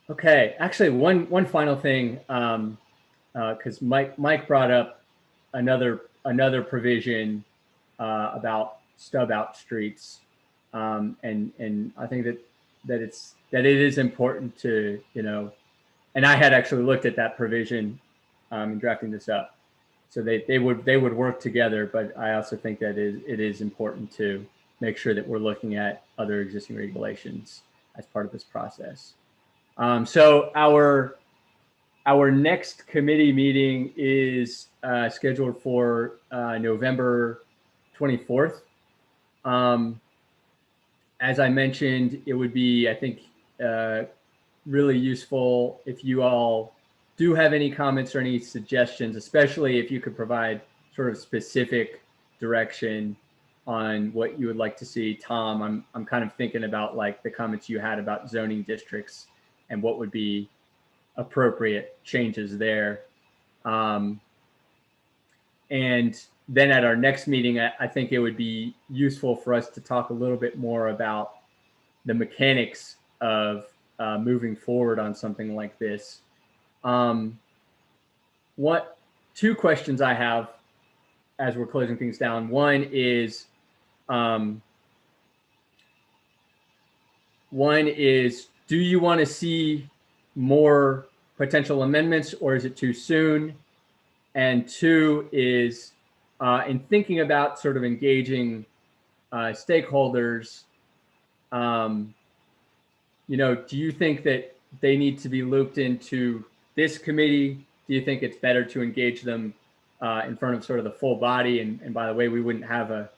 [SPEAKER 2] Okay. Actually, one final thing, because Mike brought up another provision about stub out streets, and I think that that it is important to, you know, and I had actually looked at that provision in drafting this up. So they would work together, but I also think that it is important to make sure that we're looking at other existing regulations as part of this process. So our next committee meeting is scheduled for November 24th. As I mentioned, it would be, I think, really useful if you all do have any comments or any suggestions, especially if you could provide sort of specific direction on what you would like to see. Tom, I'm kind of thinking about like the comments you had about zoning districts and what would be appropriate changes there. And then at our next meeting, I think it would be useful for us to talk a little bit more about the mechanics of moving forward on something like this. Two questions I have as we're closing things down. One is do you want to see more potential amendments, or is it too soon? And two is in thinking about sort of engaging stakeholders, you know, do you think that they need to be looped into this committee? Do you think it's better to engage them in front of sort of the full body? And by the way, we wouldn't have a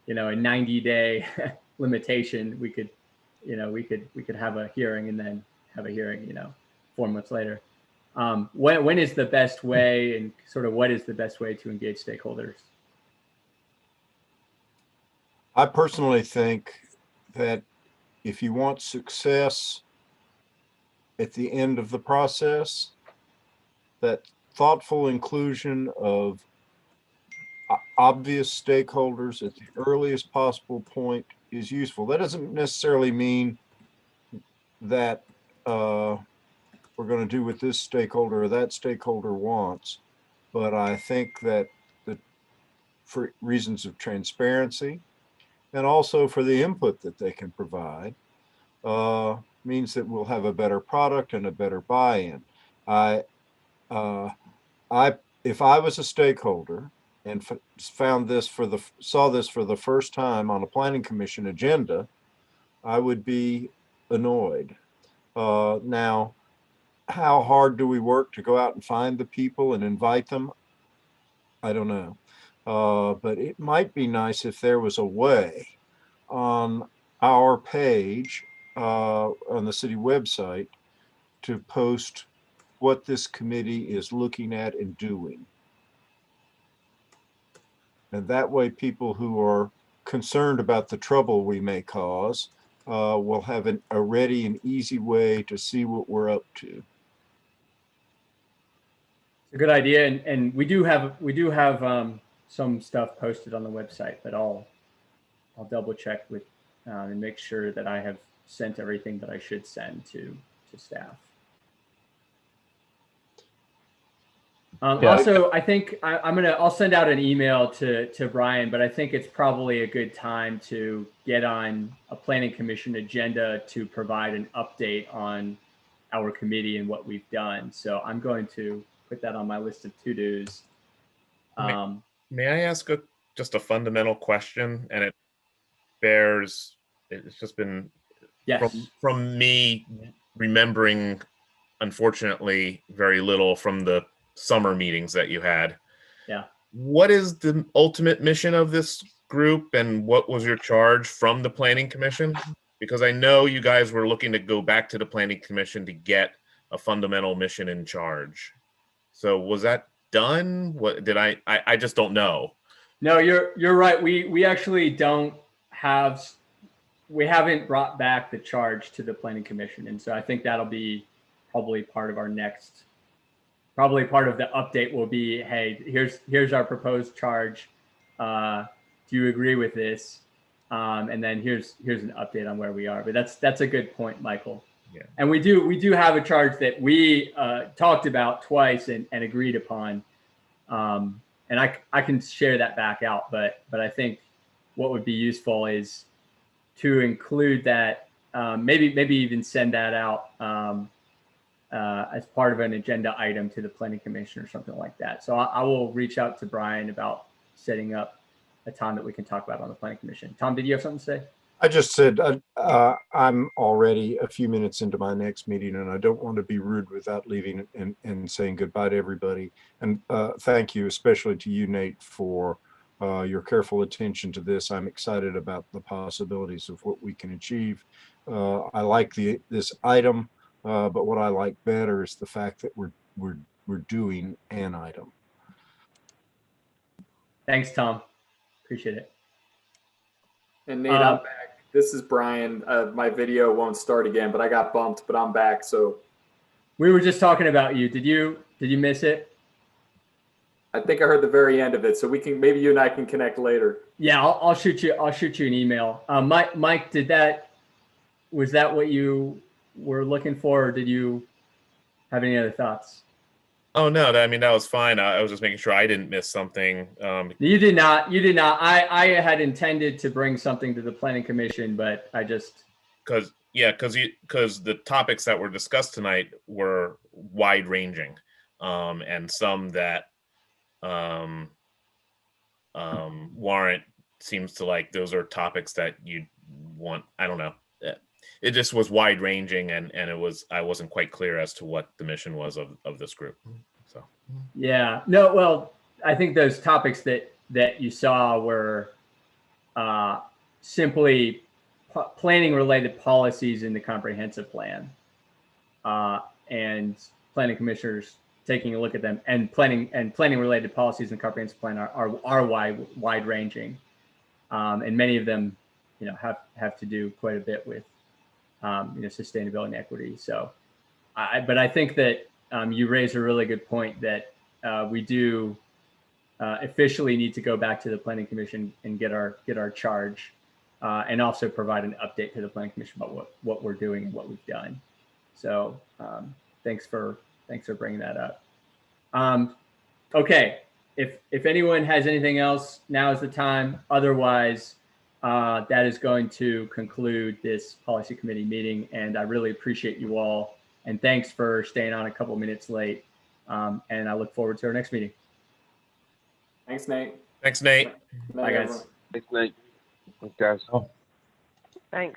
[SPEAKER 2] 90-day limitation. We could, we could have a hearing and then have a hearing, 4 months later. When is the best way, and sort of what is the best way to engage stakeholders?
[SPEAKER 1] I personally think that if you want success at the end of the process, that thoughtful inclusion of obvious stakeholders at the earliest possible point is useful. That doesn't necessarily mean that we're going to do what this stakeholder or that stakeholder wants, but I think that for reasons of transparency and also for the input that they can provide, means that we'll have a better product and a better buy-in. If I was a stakeholder and saw this for the first time on a planning commission agenda, I would be annoyed. Now, how hard do we work to go out and find the people and invite them? I don't know. But it might be nice if there was a way on our page on the city website to post what this committee is looking at and doing. And that way people who are concerned about the trouble we may cause will have a ready and easy way to see what we're up to.
[SPEAKER 2] It's a good idea, and we do have some stuff posted on the website, but I'll double check with and make sure that I have sent everything that I should send to staff. Also, I think I'll send out an email to Brian, but I think it's probably a good time to get on a planning commission agenda to provide an update on our committee and what we've done. So I'm going to put that on my list of to-dos.
[SPEAKER 6] May I ask just a fundamental question? And it's just been from me remembering, unfortunately, very little from the summer meetings that you had.
[SPEAKER 2] Yeah.
[SPEAKER 6] What is the ultimate mission of this group, and what was your charge from the planning commission? Because I know you guys were looking to go back to the planning commission to get a fundamental mission in charge. So was that done? What did I just don't know.
[SPEAKER 2] No, you're right. We actually haven't brought back the charge to the planning commission. And so I think that'll be probably part of our next, probably part of the update will be, hey, here's our proposed charge. Do you agree with this? And then here's an update on where we are. But that's a good point, Michael.
[SPEAKER 6] Yeah.
[SPEAKER 2] And we do have a charge that we talked about twice and agreed upon. And I can share that back out, but I think what would be useful is to include that maybe even send that out as part of an agenda item to the planning commission or something like that. So I will reach out to Brian about setting up a time that we can talk about on the planning commission. Tom, did you have something to say?
[SPEAKER 1] I just said I'm already a few minutes into my next meeting, and I don't want to be rude without leaving and saying goodbye to everybody. And thank you, especially to you, Nate, for your careful attention to this. I'm excited about the possibilities of what we can achieve. I like this item, but what I like better is the fact that we're doing an item.
[SPEAKER 2] Thanks, Tom. Appreciate it.
[SPEAKER 3] And Nate, I'm back. This is Brian. My video won't start again, but I got bumped, but I'm back. So
[SPEAKER 2] we were just talking about you. Did you miss it?
[SPEAKER 3] I think I heard the very end of it. So maybe you and I can connect later.
[SPEAKER 2] Yeah, I'll shoot you an email. Mike, was that what you were looking for, or did you have any other thoughts?
[SPEAKER 6] Oh no, that was fine. I was just making sure I didn't miss something.
[SPEAKER 2] You did not. I had intended to bring something to the planning commission, but I just
[SPEAKER 6] because the topics that were discussed tonight were wide ranging, and some that Warrant seems to like. Those are topics that you want. I don't know. It just was wide ranging, and I wasn't quite clear as to what the mission was of this group. So
[SPEAKER 2] yeah, no, well, I think those topics that you saw were simply planning related policies in the comprehensive plan, and planning commissioners taking a look at them, and planning related policies in the comprehensive plan are wide ranging, and many of them have to do quite a bit with sustainability and equity. So, but I think that you raise a really good point that we do officially need to go back to the planning commission and get our charge, and also provide an update to the planning commission about what we're doing and what we've done. So thanks for bringing that up. Okay, if anyone has anything else, now is the time. Otherwise, that is going to conclude this policy committee meeting, and I really appreciate you all, and thanks for staying on a couple minutes late, and I look forward to our next meeting.
[SPEAKER 3] Thanks, Nate.
[SPEAKER 6] Thanks, Nate.
[SPEAKER 2] Bye, guys.
[SPEAKER 8] Thanks, Nate. Thanks, guys.
[SPEAKER 4] Thanks.